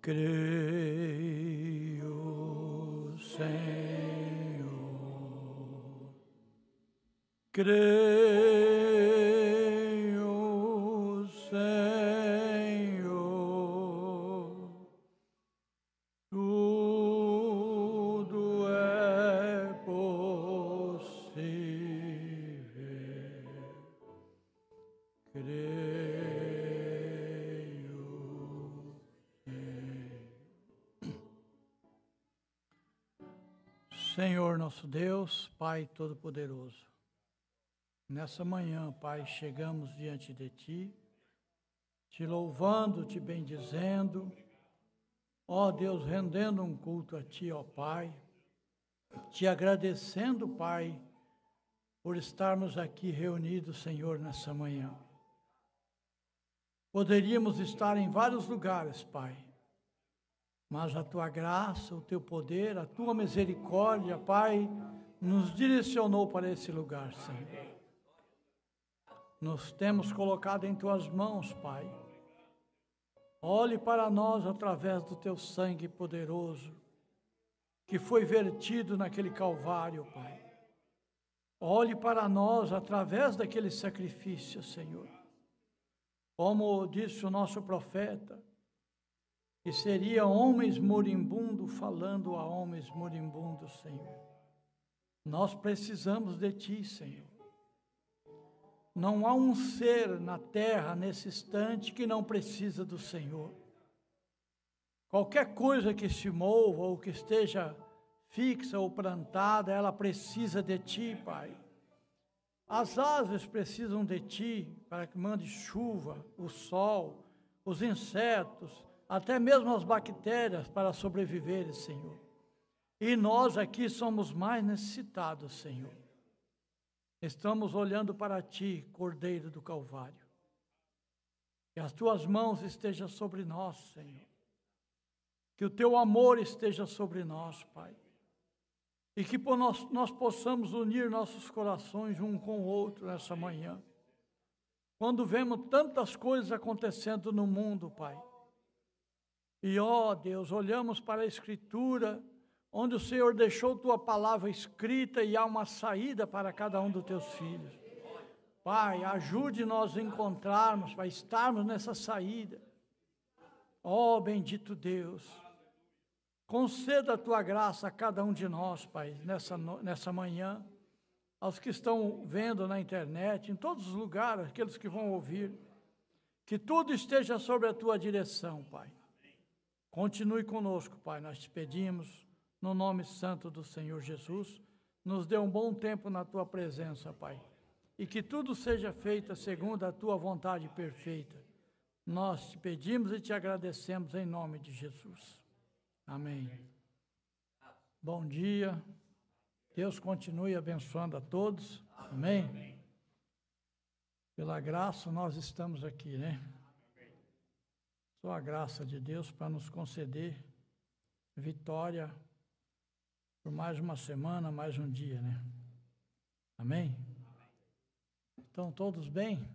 Creio, Senhor, creio, Senhor, tudo é possível. Creio. Senhor nosso Deus, Pai Todo-Poderoso, nessa manhã, Pai, chegamos diante de Ti, Te louvando, Te bendizendo, ó Deus, rendendo um culto a Ti, ó Pai, Te agradecendo, Pai, por estarmos aqui reunidos, Senhor, nessa manhã. Poderíamos estar em vários lugares, Pai, mas a Tua graça, o Teu poder, a Tua misericórdia, Pai, nos direcionou para esse lugar, Senhor. Nos temos colocado em Tuas mãos, Pai. Olhe para nós através do Teu sangue poderoso, que foi vertido naquele Calvário, Pai. Olhe para nós através daquele sacrifício, Senhor. Como disse o nosso profeta, que seria homens moribundos falando a homens moribundos, Senhor. Nós precisamos de Ti, Senhor. Não há um ser na terra, nesse instante, que não precisa do Senhor. Qualquer coisa que se mova ou que esteja fixa ou plantada, ela precisa de Ti, Pai. As aves precisam de Ti para que mande chuva, o sol, os insetos, até mesmo as bactérias para sobreviverem, Senhor. E nós aqui somos mais necessitados, Senhor. Estamos olhando para Ti, Cordeiro do Calvário. Que as Tuas mãos estejam sobre nós, Senhor. Que o Teu amor esteja sobre nós, Pai. E que nós possamos unir nossos corações um com o outro nessa manhã. Quando vemos tantas coisas acontecendo no mundo, Pai. E, ó Deus, olhamos para a Escritura, onde o Senhor deixou Tua palavra escrita e há uma saída para cada um dos Teus filhos. Pai, ajude-nos a encontrarmos, para estarmos nessa saída. Ó bendito Deus, conceda a Tua graça a cada um de nós, Pai, nessa manhã, aos que estão vendo na internet, em todos os lugares, aqueles que vão ouvir, que tudo esteja sobre a Tua direção, Pai. Continue conosco, Pai, nós te pedimos, no nome santo do Senhor Jesus, nos dê um bom tempo na Tua presença, Pai, e que tudo seja feito segundo a Tua vontade perfeita. Nós te pedimos e te agradecemos em nome de Jesus. Amém. Bom dia, Deus continue abençoando a todos, amém? Pela graça nós estamos aqui, né? Só a graça de Deus para nos conceder vitória por mais uma semana, mais um dia, né? Amém? Estão todos bem?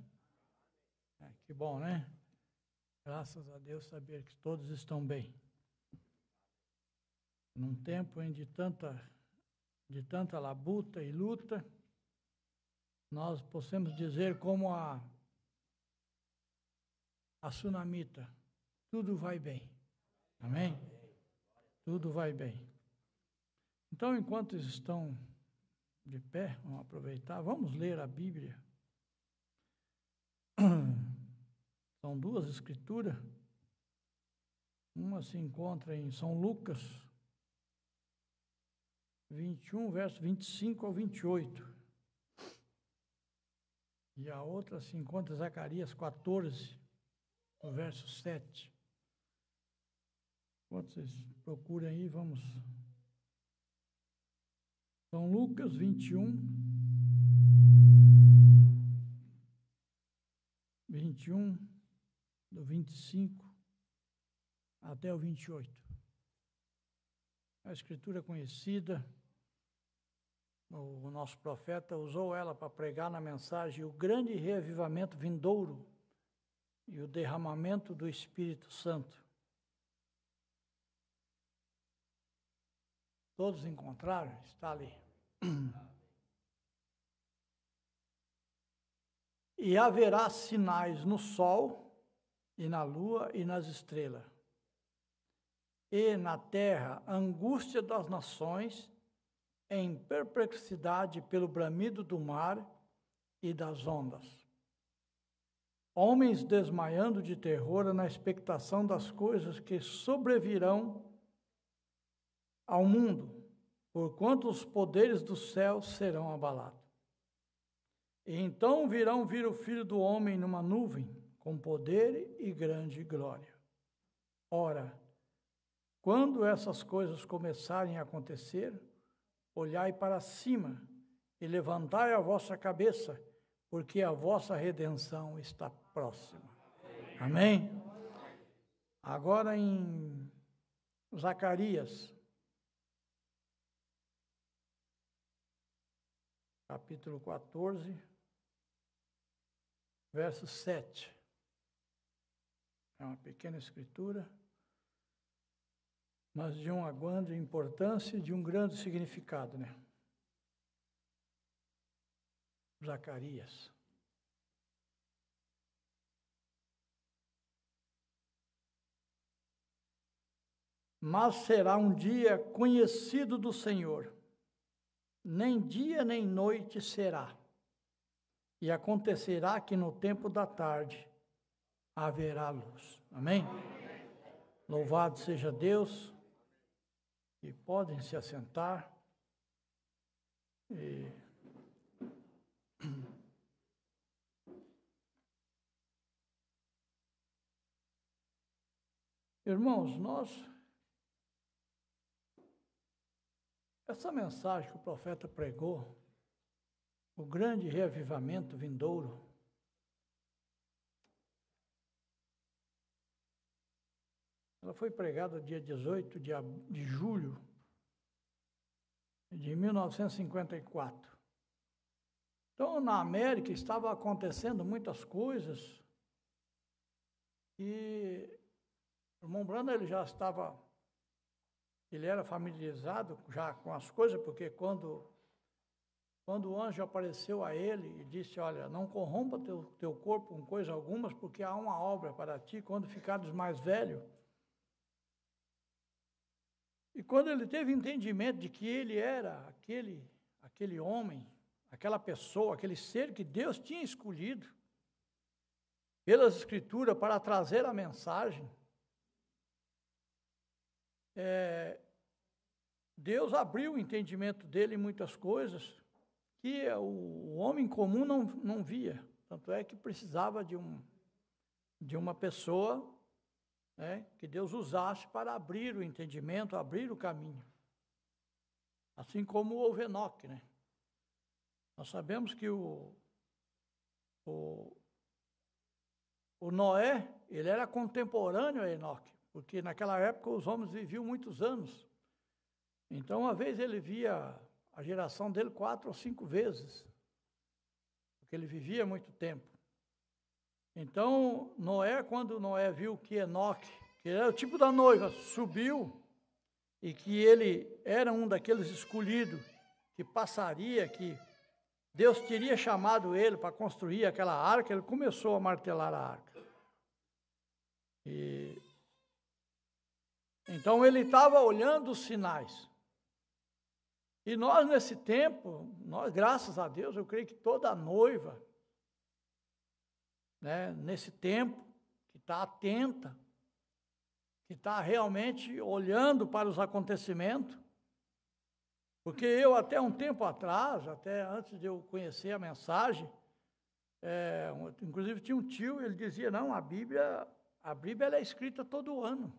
Que bom, né? Graças a Deus saber que todos estão bem. Num tempo de tanta labuta e luta, nós possamos dizer como a sunamita, tudo vai bem. Amém? Tudo vai bem. Então, enquanto estão de pé, vamos aproveitar, vamos ler a Bíblia. São duas escrituras. Uma se encontra em São Lucas 21, verso 25 ao 28. E a outra se encontra em Zacarias 14, no verso 7. Enquanto vocês procuram aí, vamos. São Lucas 21, 21, do 25 até o 28. A escritura conhecida, o nosso profeta usou ela para pregar na mensagem o grande reavivamento vindouro e o derramamento do Espírito Santo. Todos encontraram? Está ali. E haverá sinais no sol, e na lua, e nas estrelas. E na terra, angústia das nações, em perplexidade pelo bramido do mar e das ondas. Homens desmaiando de terror na expectação das coisas que sobrevirão ao mundo, porquanto os poderes do céu serão abalados. E então vir o Filho do Homem numa nuvem, com poder e grande glória. Ora, quando essas coisas começarem a acontecer, olhai para cima e levantai a vossa cabeça, porque a vossa redenção está próxima. Amém? Agora em Zacarias, capítulo 14, verso 7. É uma pequena escritura, mas de uma grande importância e de um grande significado, né? Zacarias. Mas será um dia conhecido do Senhor, nem dia nem noite será, e acontecerá que no tempo da tarde haverá luz. Amém? Louvado seja Deus. E podem se assentar. Irmãos, essa mensagem que o profeta pregou, o grande reavivamento vindouro, ela foi pregada dia 18 de julho de 1954. Então, na América estava acontecendo muitas coisas e o irmão Branham, ele era familiarizado já com as coisas, porque quando o anjo apareceu a ele e disse, olha, não corrompa teu corpo com coisa algumas, porque há uma obra para ti quando ficares mais velho. E quando ele teve entendimento de que ele era aquele homem, aquela pessoa, aquele ser que Deus tinha escolhido pelas Escrituras para trazer a mensagem, Deus abriu o entendimento dele em muitas coisas que o homem comum não via. Tanto é que precisava de uma pessoa, né, que Deus usasse para abrir o entendimento, abrir o caminho. Assim como houve Enoque, né? Nós sabemos que o Noé, ele era contemporâneo a Enoque, porque naquela época os homens viviam muitos anos. Então, uma vez ele via a geração dele 4 ou 5 vezes, porque ele vivia muito tempo. Então, quando Noé viu que Enoque, que era o tipo da noiva, subiu, e que ele era um daqueles escolhidos que passaria, que Deus teria chamado ele para construir aquela arca, ele começou a martelar a arca. Então, ele estava olhando os sinais. E nós, nesse tempo, graças a Deus, eu creio que toda noiva, né, nesse tempo, que está atenta, que está realmente olhando para os acontecimentos, porque eu até um tempo atrás, até antes de eu conhecer a mensagem, inclusive tinha um tio, ele dizia, não, a Bíblia ela é escrita todo ano.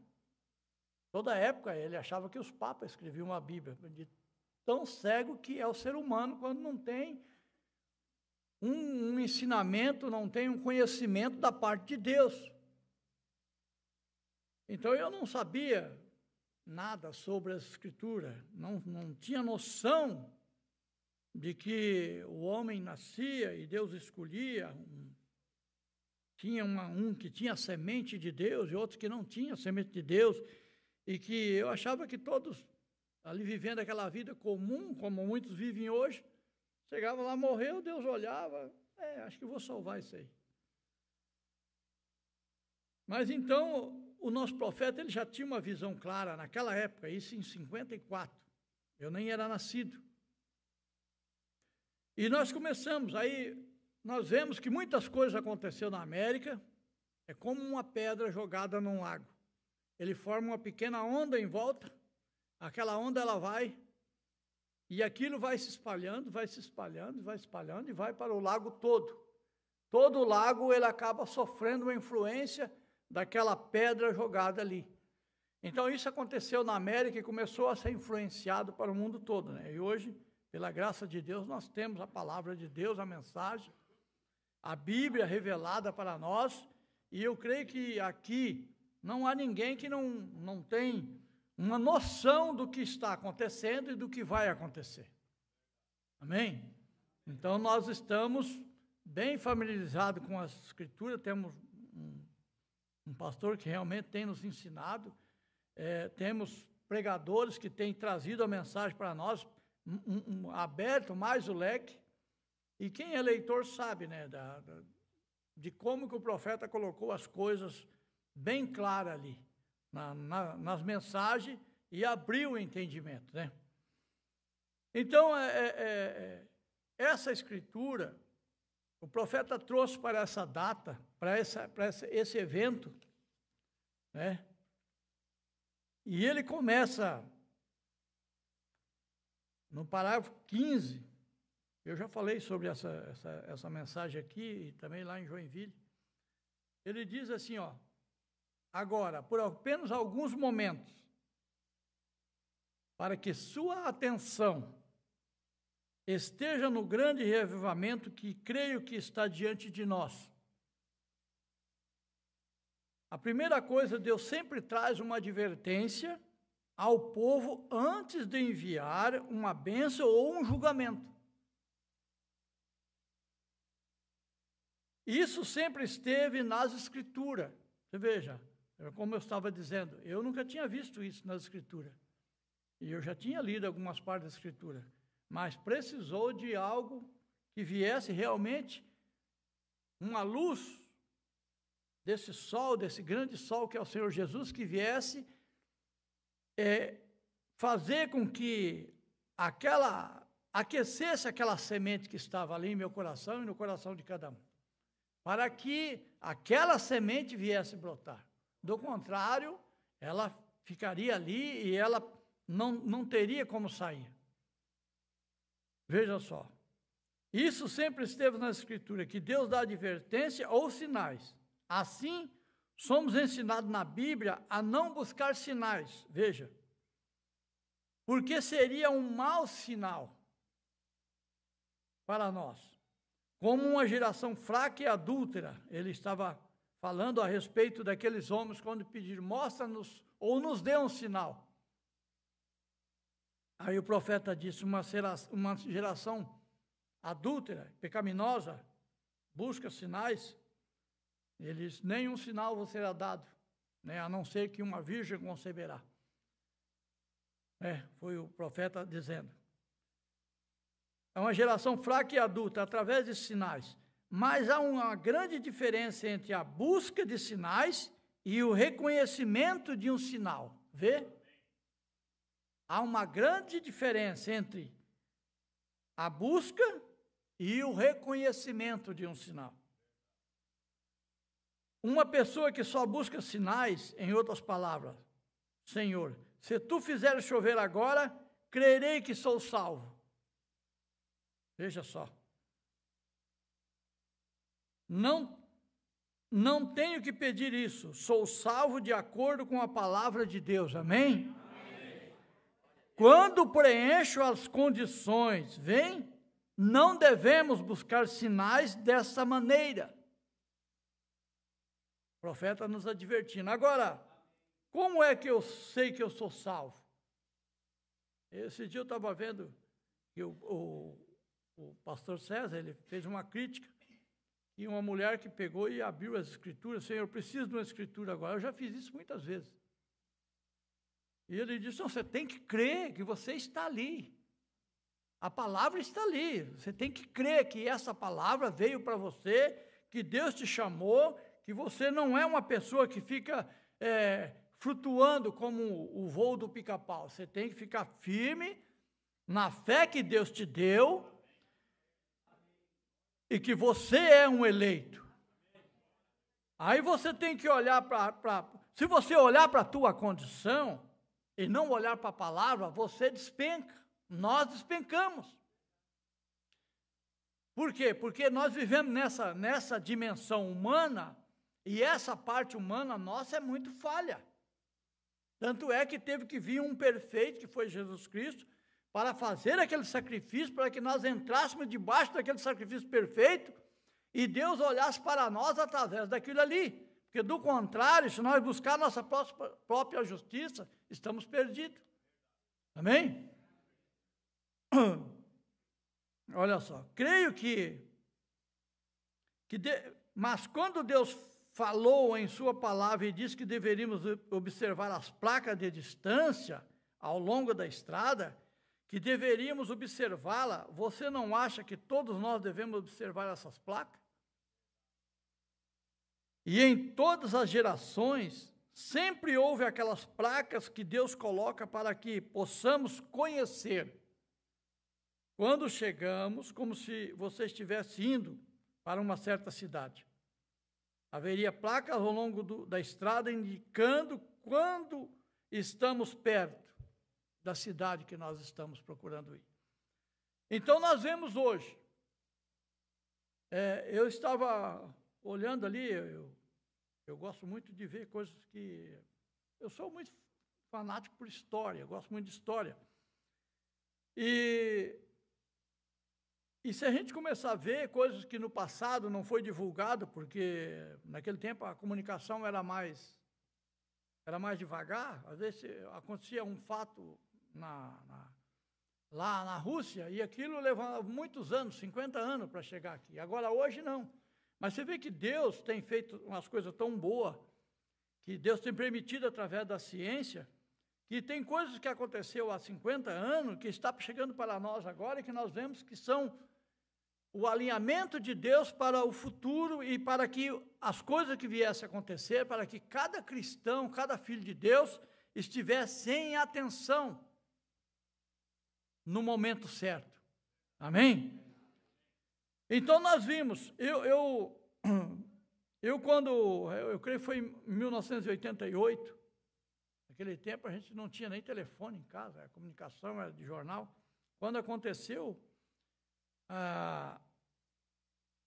Toda época ele achava que os papas escreviam a Bíblia, de tão cego que é o ser humano quando não tem um ensinamento, não tem um conhecimento da parte de Deus. Então eu não sabia nada sobre a Escritura, não tinha noção de que o homem nascia e Deus escolhia, tinha um que tinha a semente de Deus e outro que não tinha a semente de Deus, e que eu achava que todos ali vivendo aquela vida comum, como muitos vivem hoje. Chegava lá, morreu, Deus olhava, acho que vou salvar isso aí. Mas então, o nosso profeta, ele já tinha uma visão clara naquela época, isso em 54. Eu nem era nascido. E nós começamos, aí nós vemos que muitas coisas aconteceram na América, é como uma pedra jogada num lago. Ele forma uma pequena onda em volta, aquela onda ela vai, e aquilo vai se espalhando, vai se espalhando, vai espalhando, e vai para o lago todo. Todo o lago ele acaba sofrendo uma influência daquela pedra jogada ali. Então isso aconteceu na América e começou a ser influenciado para o mundo todo, né? E hoje, pela graça de Deus, nós temos a palavra de Deus, a mensagem, a Bíblia revelada para nós, e eu creio que aqui não há ninguém que não tem uma noção do que está acontecendo e do que vai acontecer. Amém? Então, nós estamos bem familiarizados com as Escrituras, temos um pastor que realmente tem nos ensinado, temos pregadores que têm trazido a mensagem para nós, aberto mais o leque, e quem é leitor sabe, né, de como que o profeta colocou as coisas bem claras ali, nas mensagens, e abriu o entendimento, né? Então, essa escritura, o profeta trouxe para essa data, para esse evento, né? E ele começa, no parágrafo 15, eu já falei sobre essa mensagem aqui, e também lá em Joinville. Ele diz assim, ó: agora, por apenas alguns momentos, para que sua atenção esteja no grande reavivamento que creio que está diante de nós. A primeira coisa, Deus sempre traz uma advertência ao povo antes de enviar uma bênção ou um julgamento. Isso sempre esteve nas Escrituras. Você veja, como eu estava dizendo, eu nunca tinha visto isso nas Escrituras. E eu já tinha lido algumas partes da Escritura. Mas precisou de algo que viesse realmente uma luz desse sol, desse grande sol que é o Senhor Jesus, que viesse fazer com que aquecesse aquela semente que estava ali em meu coração e no coração de cada um, para que aquela semente viesse brotar. Do contrário, ela ficaria ali e ela não teria como sair. Veja só, isso sempre esteve na Escritura, que Deus dá advertência ou sinais. Assim, somos ensinados na Bíblia a não buscar sinais, veja, porque seria um mau sinal para nós. Como uma geração fraca e adúltera, ele estava falando a respeito daqueles homens quando pediram, mostra-nos ou nos dê um sinal. Aí o profeta disse, uma geração adúltera, pecaminosa, busca sinais. Ele disse, nenhum sinal vos será dado, né, a não ser que uma virgem conceberá. Foi o profeta dizendo. É uma geração fraca e adulta, através de sinais. Mas há uma grande diferença entre a busca de sinais e o reconhecimento de um sinal. Vê? Há uma grande diferença entre a busca e o reconhecimento de um sinal. Uma pessoa que só busca sinais, em outras palavras, Senhor, se tu fizeres chover agora, crerei que sou salvo. Veja só. Não tenho que pedir isso, sou salvo de acordo com a palavra de Deus, amém? Amém. Quando preencho as condições, não devemos buscar sinais dessa maneira. O profeta nos advertindo. Agora, como é que eu sei que eu sou salvo? Esse dia eu estava vendo que o pastor César, ele fez uma crítica, e uma mulher que pegou e abriu as Escrituras, Senhor, eu preciso de uma Escritura agora. Eu já fiz isso muitas vezes. E ele disse, não, você tem que crer que você está ali. A palavra está ali. Você tem que crer que essa palavra veio para você, que Deus te chamou, que você não é uma pessoa que fica flutuando como o voo do pica-pau. Você tem que ficar firme na fé que Deus te deu e que você é um eleito. Aí você tem que olhar se você olhar para a tua condição e não olhar para a palavra, você despenca. Nós despencamos. Por quê? Porque nós vivemos nessa dimensão humana e essa parte humana nossa é muito falha. Tanto é que teve que vir um perfeito, que foi Jesus Cristo, para fazer aquele sacrifício, para que nós entrássemos debaixo daquele sacrifício perfeito e Deus olhasse para nós através daquilo ali. Porque do contrário, se nós buscar nossa própria justiça, estamos perdidos. Amém? Olha só, creio mas quando Deus falou em sua palavra e disse que deveríamos observar as placas de distância ao longo da estrada, que deveríamos observá-la, você não acha que todos nós devemos observar essas placas? E em todas as gerações, sempre houve aquelas placas que Deus coloca para que possamos conhecer. Quando chegamos, como se você estivesse indo para uma certa cidade. Haveria placas ao longo da estrada indicando quando estamos perto da cidade que nós estamos procurando ir. Então, nós vemos hoje. Eu estava olhando ali, eu gosto muito de ver coisas que... Eu sou muito fanático por história, gosto muito de história. E se a gente começar a ver coisas que no passado não foi divulgado, porque naquele tempo a comunicação era mais devagar, às vezes acontecia um fato lá na Rússia, e aquilo levava muitos anos, 50 anos para chegar aqui. Agora, hoje, não. Mas você vê que Deus tem feito umas coisas tão boas, que Deus tem permitido através da ciência, que tem coisas que aconteceu há 50 anos, que está chegando para nós agora, e que nós vemos que são o alinhamento de Deus para o futuro e para que as coisas que viessem a acontecer, para que cada cristão, cada filho de Deus, estivesse em atenção no momento certo. Amém? Então nós vimos, eu creio que foi em 1988, naquele tempo a gente não tinha nem telefone em casa, a comunicação era de jornal. Quando aconteceu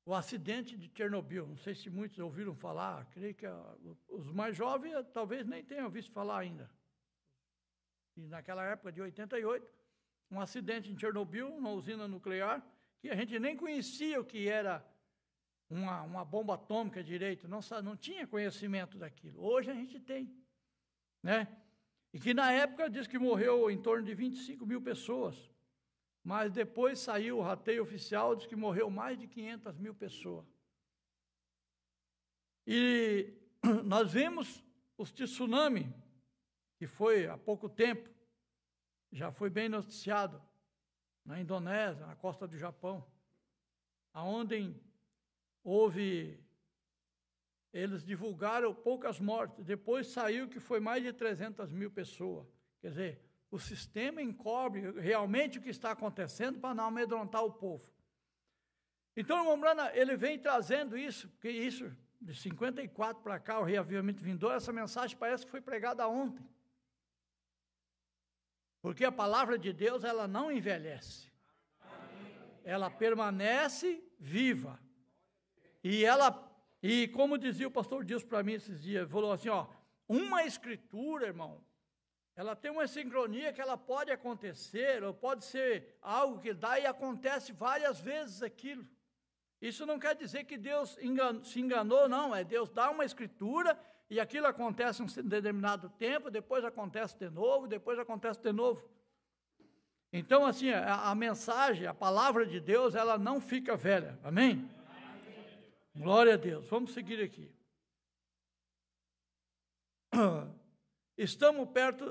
o acidente de Chernobyl, não sei se muitos ouviram falar, creio que os mais jovens talvez nem tenham visto falar ainda. E naquela época de 88, um acidente em Chernobyl, uma usina nuclear, que a gente nem conhecia o que era uma bomba atômica direito, não tinha conhecimento daquilo. Hoje a gente tem, né? E que na época diz que morreu em torno de 25 mil pessoas, mas depois saiu o rateio oficial, diz que morreu mais de 500 mil pessoas. E nós vimos os tsunami, que foi há pouco tempo, já foi bem noticiado, na Indonésia, na costa do Japão, aonde eles divulgaram poucas mortes, depois saiu que foi mais de 300 mil pessoas. Quer dizer, o sistema encobre realmente o que está acontecendo para não amedrontar o povo. Então, o irmão Branham, ele vem trazendo isso, porque isso, de 54 para cá, o reavivamento vindouro, essa mensagem parece que foi pregada ontem. Porque a palavra de Deus, ela não envelhece. Ela permanece viva. E como dizia o pastor Dias para mim esses dias, falou assim, uma escritura, irmão, ela tem uma sincronia que ela pode acontecer, ou pode ser algo que dá e acontece várias vezes aquilo. Isso não quer dizer que Deus se enganou, não. Deus dá uma escritura e aquilo acontece em um determinado tempo, depois acontece de novo, depois acontece de novo. Então, assim, a mensagem, a palavra de Deus, ela não fica velha. Amém? Glória a Deus. Vamos seguir aqui. Estamos perto,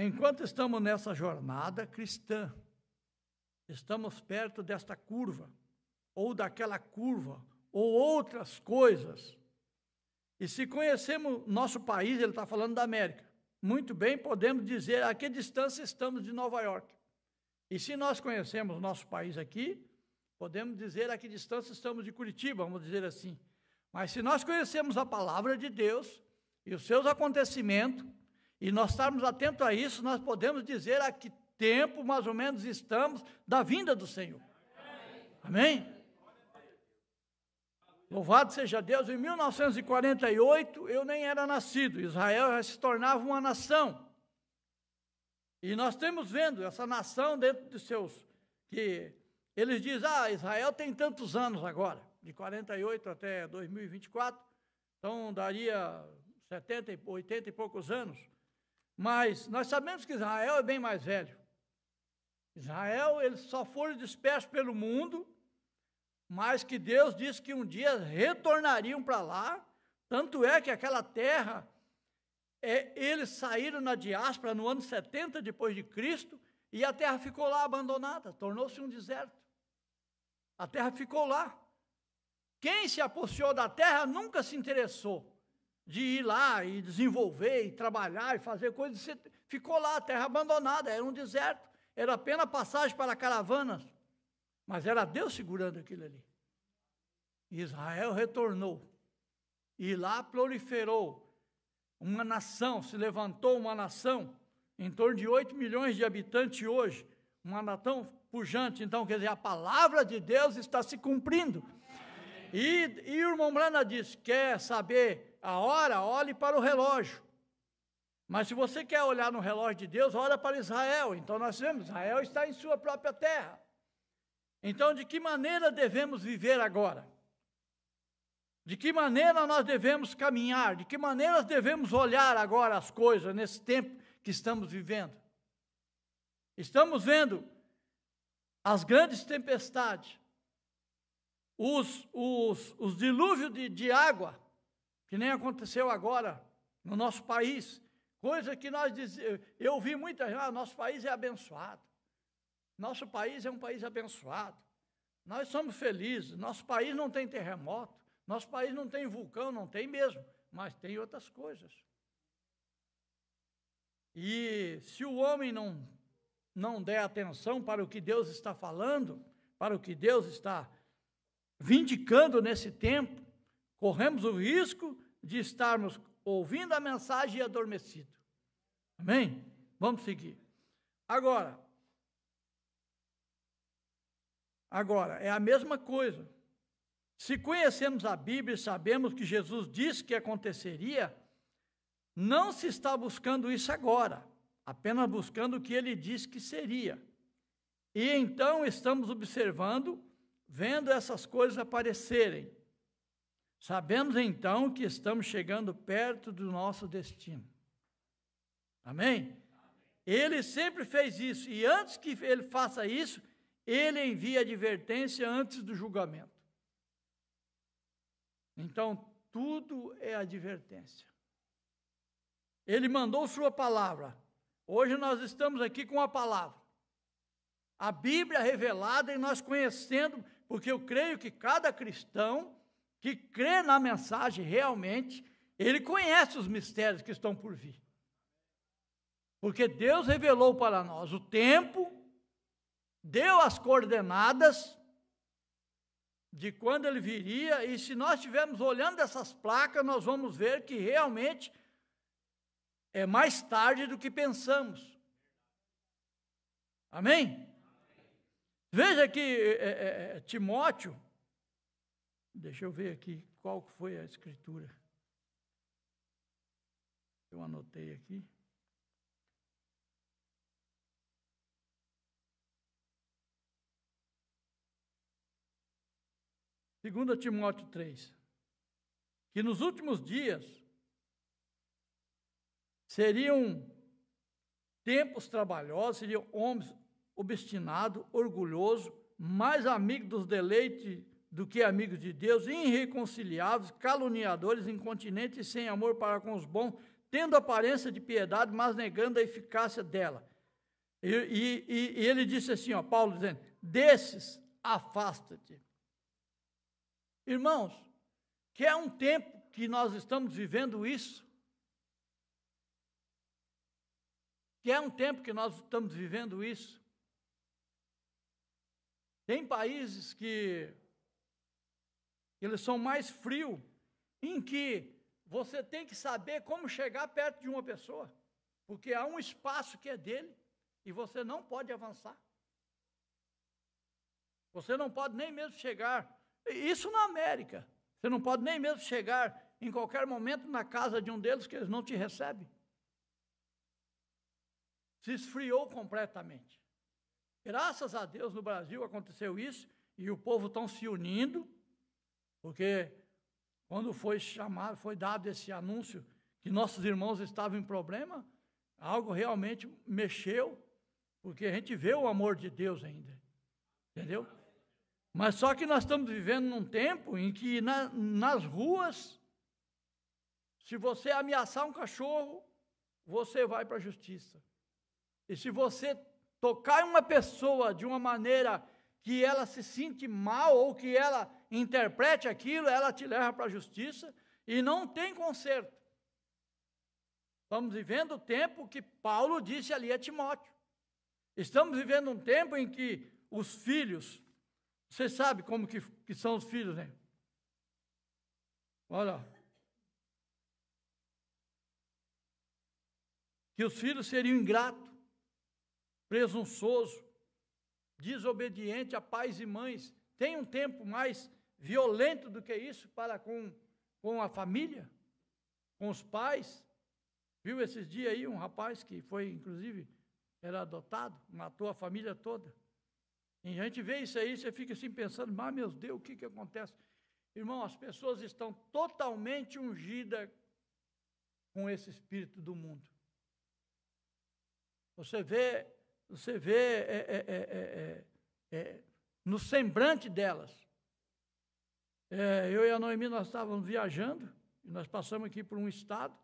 enquanto estamos nessa jornada cristã, estamos perto desta curva, ou daquela curva, ou outras coisas. E se conhecemos nosso país, ele está falando da América, muito bem, podemos dizer a que distância estamos de Nova York. E se nós conhecemos nosso país aqui, podemos dizer a que distância estamos de Curitiba, vamos dizer assim. Mas se nós conhecemos a palavra de Deus e os seus acontecimentos, e nós estarmos atentos a isso, nós podemos dizer a que tempo mais ou menos estamos da vinda do Senhor. Amém? Louvado seja Deus. Em 1948, eu nem era nascido, Israel já se tornava uma nação. E nós estamos vendo essa nação dentro de seus, que eles dizem, Israel tem tantos anos agora, de 48 até 2024, então daria 70, 80 e poucos anos. Mas nós sabemos que Israel é bem mais velho. Israel, eles só foram dispersos pelo mundo, mas que Deus disse que um dia retornariam para lá, tanto é que aquela terra, eles saíram na diáspora no ano 70 depois de Cristo, e a terra ficou lá abandonada, tornou-se um deserto. A terra ficou lá. Quem se apossou da terra nunca se interessou de ir lá e desenvolver, e trabalhar, e fazer coisas. Ficou lá, a terra abandonada, era um deserto, era apenas passagem para caravanas, mas era Deus segurando aquilo ali. Israel retornou, e lá proliferou uma nação, se levantou uma nação, em torno de 8 milhões de habitantes hoje, uma nação pujante. Então, quer dizer, a palavra de Deus está se cumprindo. E o irmão Brana disse, quer saber a hora, olhe para o relógio. Mas se você quer olhar no relógio de Deus, olha para Israel. Então nós vemos, Israel está em sua própria terra. Então, de que maneira devemos viver agora? De que maneira nós devemos caminhar? De que maneira devemos olhar agora as coisas nesse tempo que estamos vivendo? Estamos vendo as grandes tempestades, os dilúvios de água, que nem aconteceu agora no nosso país, coisa que nós dizíamos, eu ouvi muita gente, nosso país é abençoado, nosso país é um país abençoado, nós somos felizes, nosso país não tem terremoto, nosso país não tem vulcão, não tem mesmo, mas tem outras coisas. E se o homem não der atenção para o que Deus está falando, para o que Deus está vindicando nesse tempo, corremos o risco de estarmos ouvindo a mensagem e adormecido. Amém? Vamos seguir. Agora, é a mesma coisa. Se conhecemos a Bíblia e sabemos que Jesus disse que aconteceria, não se está buscando isso agora, apenas buscando o que ele disse que seria. E então estamos observando, vendo essas coisas aparecerem. Sabemos então que estamos chegando perto do nosso destino. Amém? Ele sempre fez isso, e antes que ele faça isso, ele envia advertência antes do julgamento. Então, tudo é advertência. Ele mandou sua palavra. Hoje nós estamos aqui com a palavra. A Bíblia revelada e nós conhecendo, porque eu creio que cada cristão que crê na mensagem realmente, ele conhece os mistérios que estão por vir. Porque Deus revelou para nós o tempo, deu as coordenadas de quando ele viria, e se nós estivermos olhando essas placas, nós vamos ver que realmente é mais tarde do que pensamos. Amém? Veja que Timóteo, deixa eu ver aqui qual foi a escritura. Eu anotei aqui. Segundo Timóteo 3, que nos últimos dias seriam tempos trabalhosos, seriam homens obstinados, orgulhosos, mais amigos dos deleites do que amigos de Deus, irreconciliáveis, caluniadores, incontinentes e sem amor para com os bons, tendo aparência de piedade, mas negando a eficácia dela. E ele disse assim, ó, Paulo dizendo, desses afasta-te. Irmãos, que é um tempo que nós estamos vivendo isso, que é um tempo que nós estamos vivendo isso. Tem países que eles são mais frios, em que você tem que saber como chegar perto de uma pessoa, porque há um espaço que é dele, e você não pode avançar. Você não pode nem mesmo chegar, isso na América, você não pode nem mesmo chegar em qualquer momento na casa de um deles que eles não te recebem. Se esfriou completamente. Graças a Deus no Brasil aconteceu isso, e o povo está se unindo, porque quando foi chamado, foi dado esse anúncio que nossos irmãos estavam em problema, algo realmente mexeu, porque a gente vê o amor de Deus ainda, entendeu? Mas só que nós estamos vivendo num tempo em que nas ruas, se você ameaçar um cachorro, você vai para a justiça. E se você tocar em uma pessoa de uma maneira que ela se sente mal ou que ela interprete aquilo, ela te leva para a justiça e não tem conserto. Estamos vivendo o tempo que Paulo disse ali a Timóteo. Estamos vivendo um tempo em que os filhos, você sabe como que são os filhos, né? Olha, que os filhos seriam ingratos, presunçosos, desobedientes a pais e mães. Tem um tempo mais violento do que isso para com a família, com os pais. Viu esses dias aí um rapaz que foi, inclusive, era adotado, matou a família toda. E a gente vê isso aí, você fica assim pensando, mas meu Deus, o que acontece? Irmão, as pessoas estão totalmente ungidas com esse espírito do mundo. Você vê no semblante delas. Eu e a Noemi, nós estávamos viajando, e nós passamos aqui por um estado,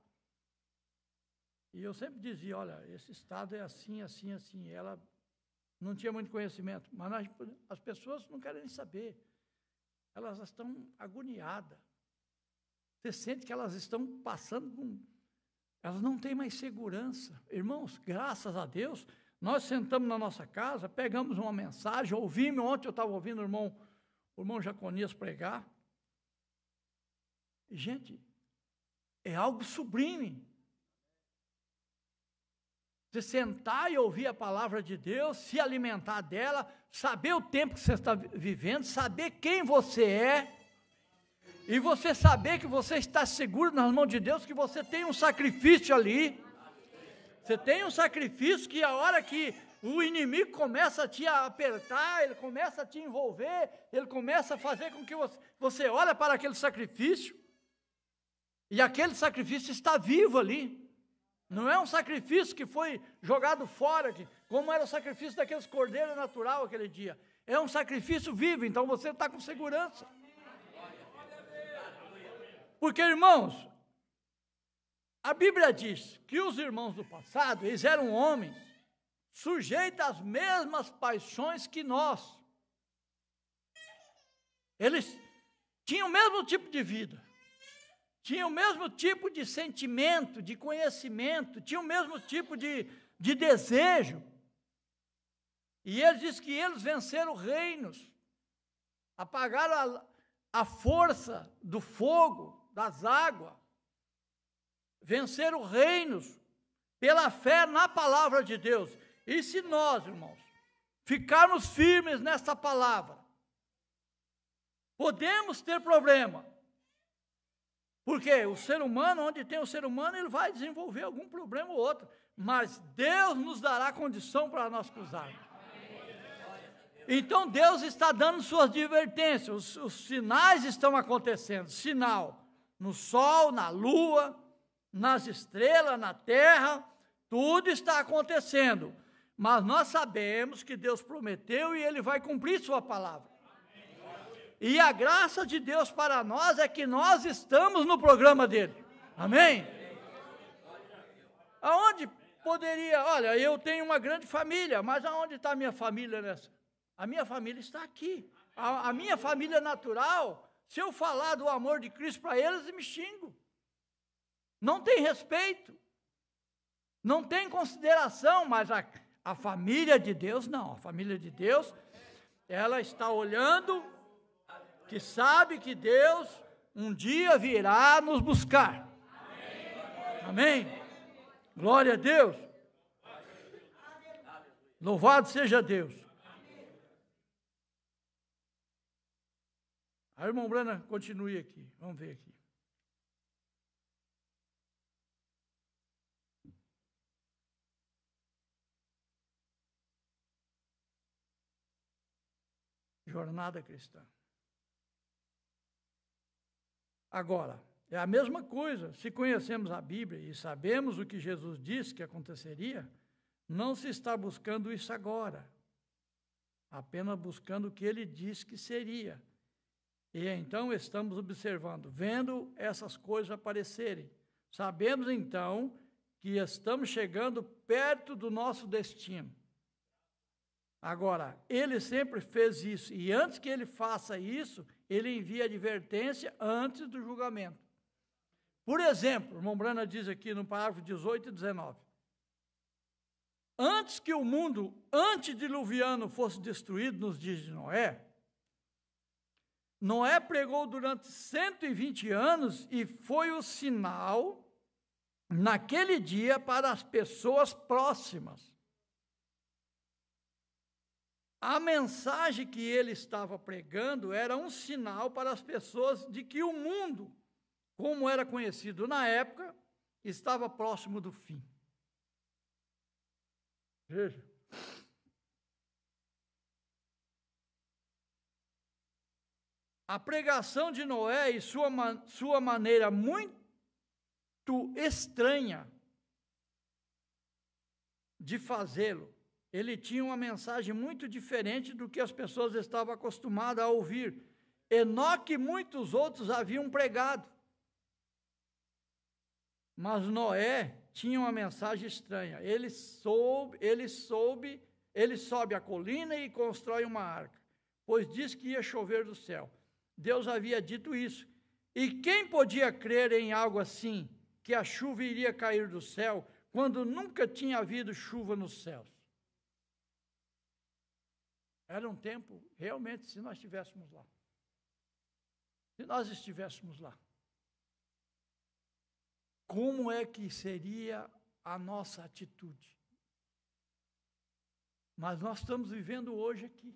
e eu sempre dizia, olha, esse estado é assim, assim, assim. Ela não tinha muito conhecimento, mas as pessoas não querem saber. Elas estão agoniadas. Você sente que elas estão passando elas não têm mais segurança. Irmãos, graças a Deus, nós sentamos na nossa casa, pegamos uma mensagem, ouvimos, ontem eu estava ouvindo o irmão Jaconias pregar. E, gente, é algo sublime. Você sentar e ouvir a palavra de Deus, se alimentar dela, saber o tempo que você está vivendo, saber quem você é, e você saber que você está seguro nas mãos de Deus, que você tem um sacrifício ali. Você tem um sacrifício que a hora que o inimigo começa a te apertar, ele começa a te envolver, ele começa a fazer com que você olhe para aquele sacrifício, e aquele sacrifício está vivo ali. Não é um sacrifício que foi jogado fora, como era o sacrifício daqueles cordeiros natural aquele dia. É um sacrifício vivo, então você está com segurança. Porque, irmãos, a Bíblia diz que os irmãos do passado, eles eram homens sujeitos às mesmas paixões que nós. Eles tinham o mesmo tipo de vida. Tinham o mesmo tipo de sentimento, de conhecimento, tinham o mesmo tipo de desejo. E ele diz que eles venceram reinos, apagaram a força do fogo, das águas, venceram reinos pela fé na palavra de Deus. E se nós, irmãos, ficarmos firmes nessa palavra, podemos ter problema. Porque o ser humano, onde tem o ser humano, ele vai desenvolver algum problema ou outro. Mas Deus nos dará condição para nós cruzarmos. Então Deus está dando suas advertências. Os sinais estão acontecendo. Sinal no sol, na lua, nas estrelas, na terra. Tudo está acontecendo. Mas nós sabemos que Deus prometeu e Ele vai cumprir sua palavra. E a graça de Deus para nós é que nós estamos no programa dele. Amém? Aonde poderia, olha, eu tenho uma grande família, mas aonde está a minha família nessa? A minha família está aqui. A minha família natural, se eu falar do amor de Cristo para eles, me xingo. Não tem respeito. Não tem consideração, mas a família de Deus, não. A família de Deus, ela está olhando, que sabe que Deus um dia virá nos buscar. Amém? Glória a Deus. Louvado seja Deus. A irmã Brana continue aqui. Vamos ver aqui. Jornada cristã. Agora, é a mesma coisa. Se conhecemos a Bíblia e sabemos o que Jesus disse que aconteceria, não se está buscando isso agora, apenas buscando o que ele disse que seria. E então estamos observando, vendo essas coisas aparecerem. Sabemos então que estamos chegando perto do nosso destino. Agora, ele sempre fez isso, e antes que ele faça isso, ele envia advertência antes do julgamento. Por exemplo, o irmão Brana diz aqui no parágrafo 18 e 19, antes que o mundo antediluviano fosse destruído nos dias de Noé, Noé pregou durante 120 anos e foi o sinal, naquele dia, para as pessoas próximas. A mensagem que ele estava pregando era um sinal para as pessoas de que o mundo, como era conhecido na época, estava próximo do fim. Veja. A pregação de Noé e sua maneira muito estranha de fazê-lo, ele tinha uma mensagem muito diferente do que as pessoas estavam acostumadas a ouvir. Enoque e muitos outros haviam pregado. Mas Noé tinha uma mensagem estranha. Ele sobe a colina e constrói uma arca, pois disse que ia chover do céu. Deus havia dito isso. E quem podia crer em algo assim, que a chuva iria cair do céu, quando nunca tinha havido chuva nos céus? Era um tempo, realmente, se nós estivéssemos lá. Se nós estivéssemos lá. Como é que seria a nossa atitude? Mas nós estamos vivendo hoje aqui.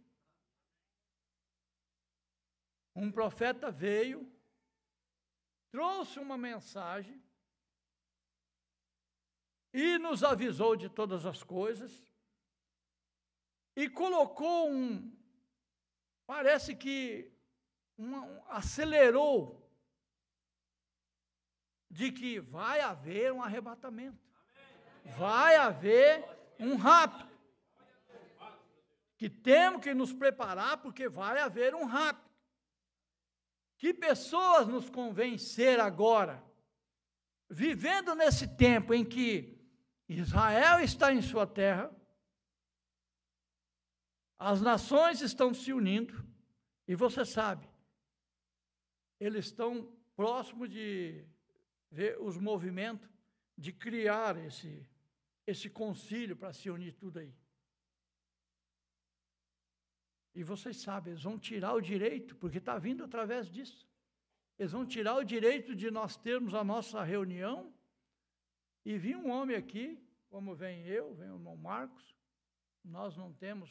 Um profeta veio, trouxe uma mensagem e nos avisou de todas as coisas e colocou parece que acelerou de que vai haver um arrebatamento, vai haver um rapto, que temos que nos preparar porque vai haver um rapto. Que pessoas nos convém ser agora, vivendo nesse tempo em que Israel está em sua terra, as nações estão se unindo, e você sabe, eles estão próximos de ver os movimentos de criar esse concílio para se unir tudo aí. E vocês sabem, eles vão tirar o direito, porque está vindo através disso. Eles vão tirar o direito de nós termos a nossa reunião e vir um homem aqui, como vem o irmão Marcos, nós não temos,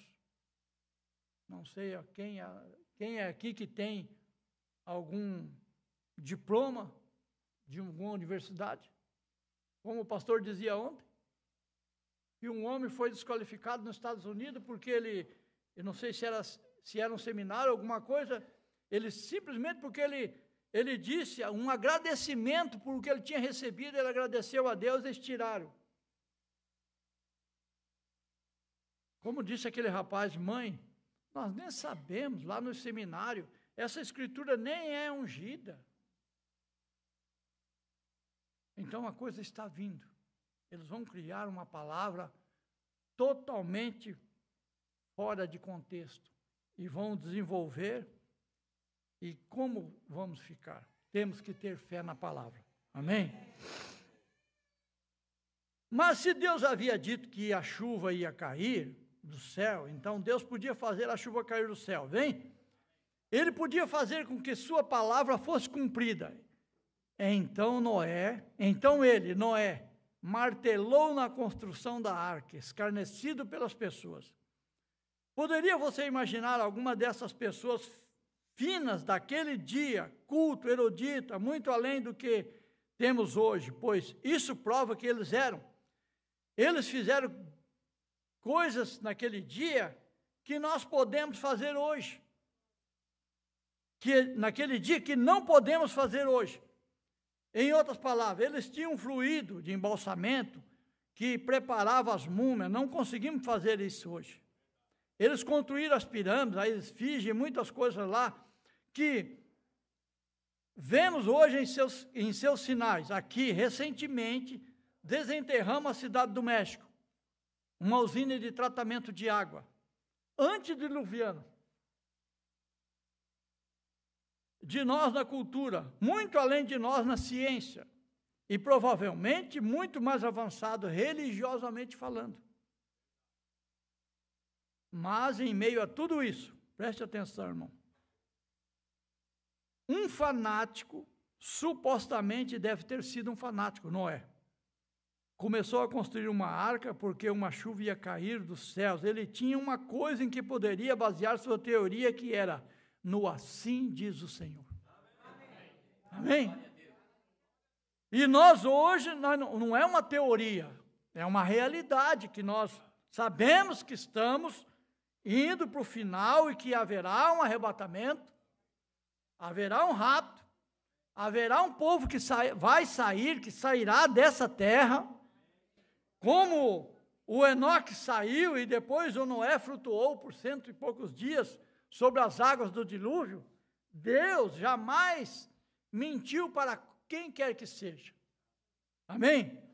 não sei quem é aqui que tem algum diploma de alguma universidade, como o pastor dizia ontem, que um homem foi desqualificado nos Estados Unidos porque eu não sei se era um seminário, alguma coisa, ele simplesmente porque ele disse um agradecimento por o que ele tinha recebido, ele agradeceu a Deus, eles tiraram. Como disse aquele rapaz, mãe, nós nem sabemos, lá no seminário, essa escritura nem é ungida. Então a coisa está vindo. Eles vão criar uma palavra totalmente fora de contexto e vão desenvolver. E como vamos ficar? Temos que ter fé na palavra. Amém? Mas se Deus havia dito que a chuva ia cair do céu, então Deus podia fazer a chuva cair do céu, vem? Ele podia fazer com que sua palavra fosse cumprida. Então Noé, martelou na construção da arca, escarnecido pelas pessoas. Poderia você imaginar alguma dessas pessoas finas daquele dia, culto, erudita, muito além do que temos hoje, pois isso prova que eles eram. Eles fizeram coisas naquele dia que nós podemos fazer hoje. Naquele dia que não podemos fazer hoje. Em outras palavras, eles tinham um fluido de embalsamento que preparava as múmias. Não conseguimos fazer isso hoje. Eles construíram as pirâmides, a esfinge, muitas coisas lá, que vemos hoje em seus sinais. Aqui, recentemente, desenterramos a cidade do México, uma usina de tratamento de água, antediluviana. De nós na cultura, muito além de nós na ciência, e provavelmente muito mais avançado religiosamente falando. Mas em meio a tudo isso, preste atenção, irmão, um fanático, supostamente deve ter sido um fanático, Noé. Começou a construir uma arca porque uma chuva ia cair dos céus. Ele tinha uma coisa em que poderia basear sua teoria, que era: no assim diz o Senhor. Amém? E nós hoje, não é uma teoria, é uma realidade que nós sabemos que estamos indo para o final e que haverá um arrebatamento, haverá um rapto, haverá um povo que vai sair, que sairá dessa terra, como o Enoque saiu e depois o Noé flutuou por 100 e poucos dias sobre as águas do dilúvio. Deus jamais mentiu para quem quer que seja. Amém?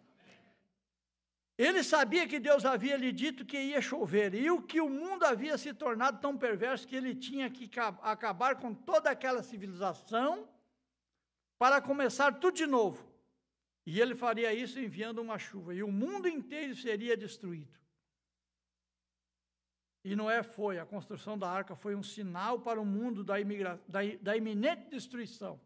Ele sabia que Deus havia lhe dito que ia chover, e o que o mundo havia se tornado tão perverso que ele tinha que acabar com toda aquela civilização para começar tudo de novo. E ele faria isso enviando uma chuva, e o mundo inteiro seria destruído. E Noé a construção da arca foi um sinal para o mundo da iminente destruição.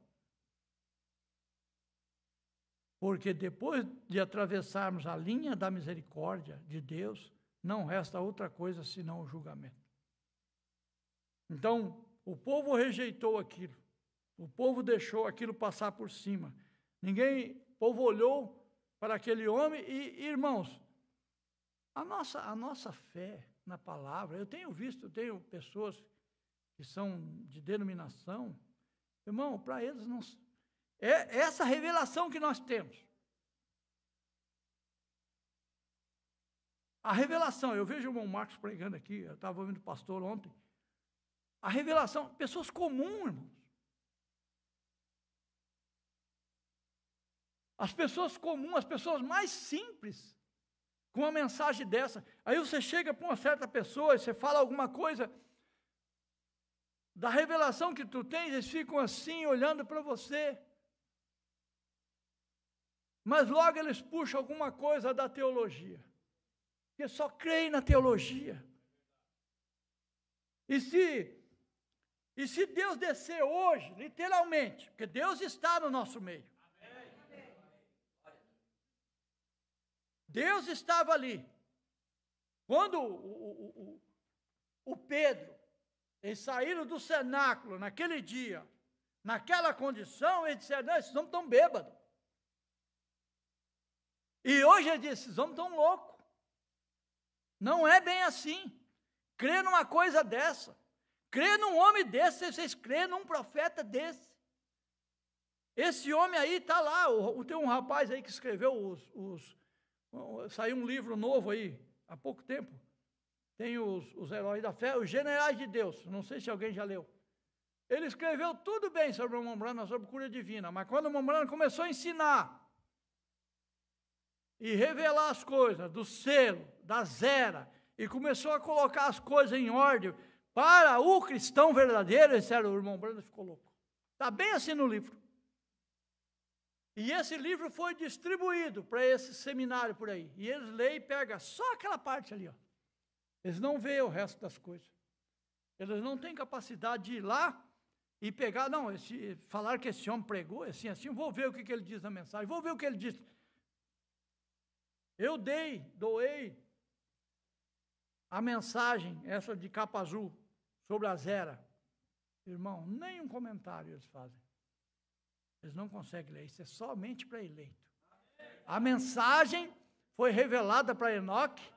Porque depois de atravessarmos a linha da misericórdia de Deus, não resta outra coisa senão o julgamento. Então, o povo rejeitou aquilo. O povo deixou aquilo passar por cima. O povo olhou para aquele homem e, irmãos, a nossa fé na palavra, eu tenho pessoas que são de denominação, irmão, para eles não... É essa revelação que nós temos. A revelação, eu vejo o irmão Marcos pregando aqui, eu estava ouvindo o pastor ontem. A revelação, pessoas comuns, irmãos. As pessoas comuns, as pessoas mais simples, com uma mensagem dessa. Aí você chega para uma certa pessoa e você fala alguma coisa da revelação que tu tens, eles ficam assim, olhando para você. Mas logo eles puxam alguma coisa da teologia, porque só creem na teologia. E se Deus descer hoje, literalmente, porque Deus está no nosso meio. Deus estava ali. Quando o Pedro, eles saíram do cenáculo naquele dia, naquela condição, eles disseram: não, esses homens estão bêbados. E hoje ele disse: esses homens estão loucos. Não é bem assim. Crê numa coisa dessa. Crê num homem desse, vocês crê num profeta desse. Esse homem aí está lá. Tem um rapaz aí que escreveu saiu um livro novo aí, há pouco tempo. Tem os heróis da fé, os generais de Deus. Não sei se alguém já leu. Ele escreveu tudo bem sobre o Mombrana, sobre cura divina. Mas quando o Mombrana começou a ensinar e revelar as coisas do selo, da zera, e começou a colocar as coisas em ordem para o cristão verdadeiro, esse era o irmão Branham, ficou louco. Está bem assim no livro. E esse livro foi distribuído para esse seminário por aí. E eles leem e pegam só aquela parte ali, ó. Eles não veem o resto das coisas. Eles não têm capacidade de ir lá e pegar, não, falar que esse homem pregou, assim, vou ver o que ele diz na mensagem, vou ver o que ele diz. Eu doei a mensagem, essa de capa azul, sobre a zera. Irmão, nem um comentário eles fazem. Eles não conseguem ler, isso é somente para eleito. A mensagem foi revelada para Enoque,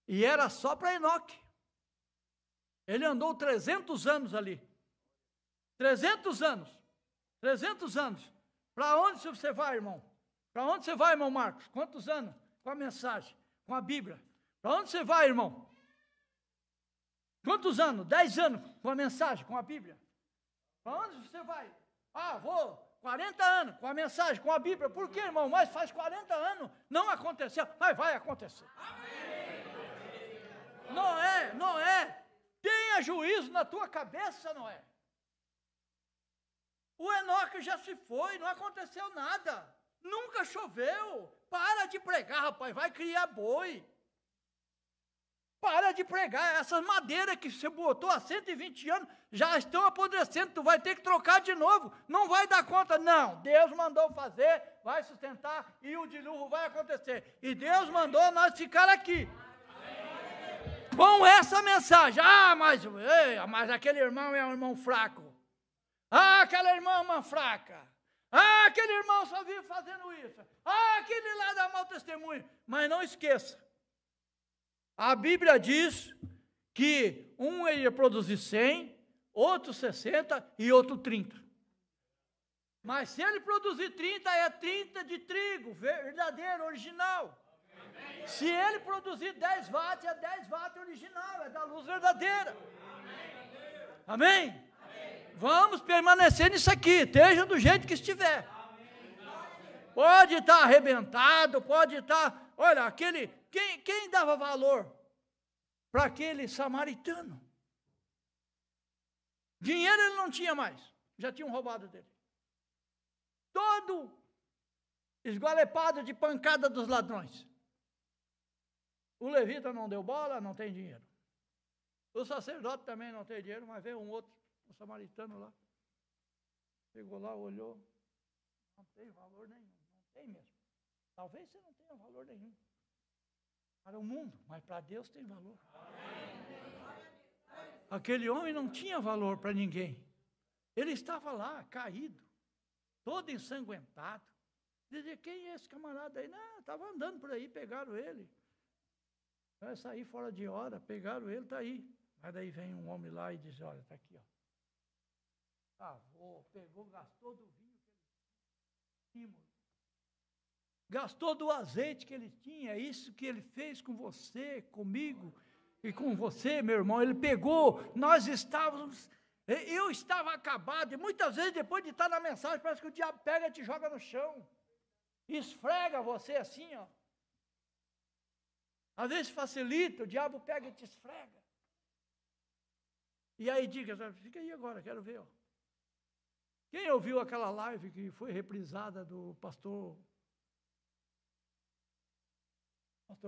e era só para Enoque. Ele andou 300 anos ali. 300 anos. 300 anos. Para onde você vai, irmão? Para onde você vai, irmão Marcos? Quantos anos? Com a mensagem, com a Bíblia. Para onde você vai, irmão? Quantos anos? 10 anos com a mensagem, com a Bíblia. Para onde você vai? Ah, vou 40 anos com a mensagem, com a Bíblia. Por quê, irmão? Mas faz 40 anos, não aconteceu. Mas vai acontecer. Não é. Tenha juízo na tua cabeça, Noé. O Enoque já se foi, não aconteceu nada. Nunca choveu. Para de pregar, rapaz, vai criar boi. Para de pregar, essas madeiras que você botou há 120 anos já estão apodrecendo, tu vai ter que trocar de novo, não vai dar conta. Não, Deus mandou fazer, vai sustentar e o dilúvio vai acontecer. E Deus mandou nós ficar aqui. Com essa mensagem, mas aquele irmão é um irmão fraco. Ah, aquela irmã é uma fraca. Ah, aquele irmão só vive fazendo isso. Ah, aquele lá dá mau testemunho. Mas não esqueça, a Bíblia diz que um ia produzir 100, outro 60 e outro 30. Mas se ele produzir 30, é 30 de trigo, verdadeiro, original. Amém. Se ele produzir 10 watts, é 10 watts original, é da luz verdadeira. Amém? Amém? Vamos permanecer nisso aqui, esteja do jeito que estiver. Pode estar arrebentado, pode estar... Olha, quem dava valor para aquele samaritano? Dinheiro ele não tinha mais, já tinham roubado dele. Todo esgualepado de pancada dos ladrões. O levita não deu bola, não tem dinheiro. O sacerdote também não tem dinheiro, mas veio um outro, um samaritano lá. Chegou lá, olhou, não tem valor nenhum, não tem mesmo. Talvez você não tenha valor nenhum para o mundo, mas para Deus tem valor. Aquele homem não tinha valor para ninguém. Ele estava lá, caído, todo ensanguentado. Dizia, quem é esse camarada aí? Não, estava andando por aí, pegaram ele. Vai sair fora de hora, pegaram ele, está aí. Mas daí vem um homem lá e diz, olha, está aqui, ó. Pegou, gastou do vinho que ele tinha. Gastou do azeite que ele tinha, isso que ele fez com você, comigo e com você, meu irmão. Ele pegou, eu estava acabado, e muitas vezes depois de estar na mensagem, parece que o diabo pega e te joga no chão, esfrega você assim, ó. Às vezes facilita, o diabo pega e te esfrega. E aí diga, fica aí agora, quero ver, ó. Quem ouviu aquela live que foi reprisada do pastor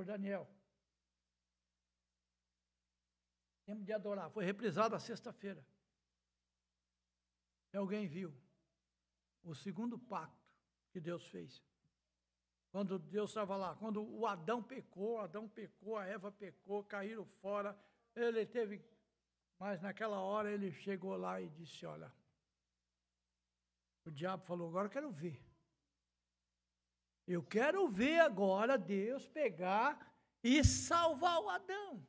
Daniel? Tempo de adorar, foi reprisada sexta-feira. E alguém viu o segundo pacto que Deus fez. Quando Deus estava lá, quando o Adão pecou, a Eva pecou, caíram fora, ele teve, mas naquela hora ele chegou lá e disse, olha, o diabo falou, agora eu quero ver. Eu quero ver agora Deus pegar e salvar o Adão.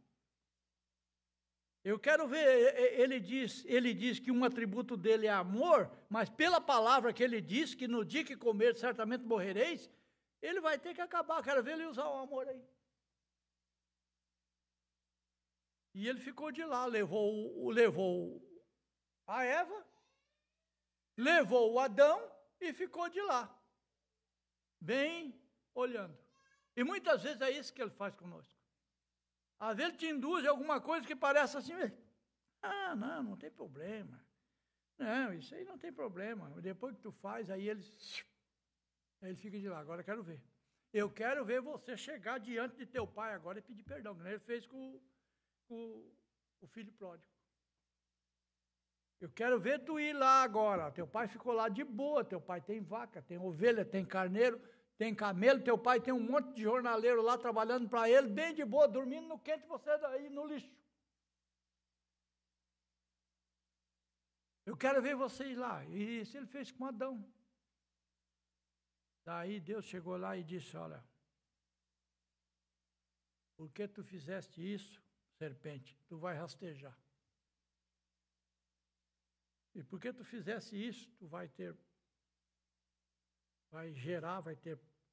Eu quero ver, ele diz que um atributo dele é amor, mas pela palavra que ele diz, que no dia que comer certamente morrereis, ele vai ter que acabar. Eu quero ver ele usar o amor aí. E ele ficou de lá, levou a Eva, levou o Adão e ficou de lá, bem olhando. E muitas vezes é isso que ele faz conosco. Às vezes ele te induz a alguma coisa que parece assim, não tem problema. Não, isso aí não tem problema. Depois que tu faz, aí ele fica de lá, agora eu quero ver. Eu quero ver você chegar diante de teu pai agora e pedir perdão, como ele fez com o filho pródigo. Eu quero ver tu ir lá agora. Teu pai ficou lá de boa, teu pai tem vaca, tem ovelha, tem carneiro, tem camelo, teu pai tem um monte de jornaleiro lá trabalhando para ele, bem de boa, dormindo no quente, você aí no lixo. Eu quero ver você ir lá. E isso ele fez com Adão. Daí Deus chegou lá e disse, olha, por que tu fizeste isso, serpente? Tu vai rastejar. E por que tu fizesse isso, tu vai ter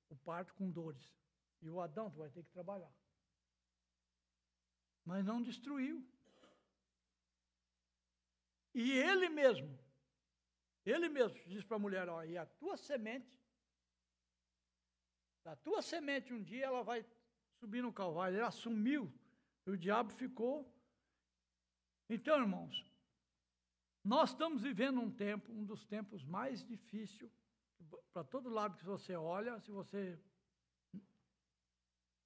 o parto com dores. E o Adão, tu vai ter que trabalhar. Mas não destruiu. E ele mesmo diz para a mulher, ó, e a tua semente, da tua semente um dia ela vai subir no Calvário. Ele assumiu, e o diabo ficou. Então, irmãos, nós estamos vivendo um dos tempos mais difíceis, para todo lado que você olha, se você...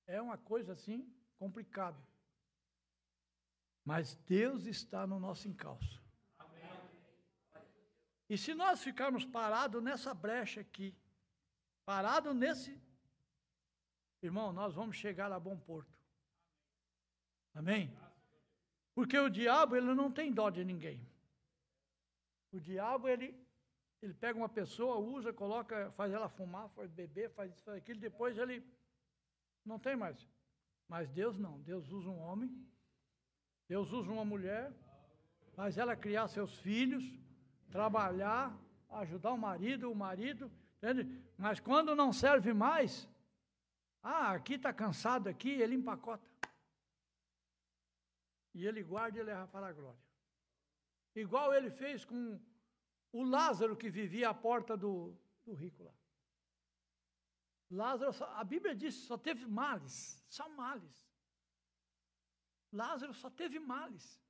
É uma coisa assim, complicada. Mas Deus está no nosso encalço. E se nós ficarmos parados nessa brecha aqui, parados nesse... Irmão, nós vamos chegar a bom porto. Amém? Porque o diabo, ele não tem dó de ninguém. O diabo, ele pega uma pessoa, usa, coloca, faz ela fumar, faz beber, faz isso, faz aquilo, depois ele não tem mais. Mas Deus não. Deus usa um homem, Deus usa uma mulher, faz ela criar seus filhos, trabalhar, ajudar o marido, entende? Mas quando não serve mais, aqui está cansado aqui, ele empacota. E ele guarda e leva para a glória. Igual ele fez com o Lázaro que vivia à porta do rico lá. Lázaro, a Bíblia diz, só teve males, só males. Lázaro só teve males.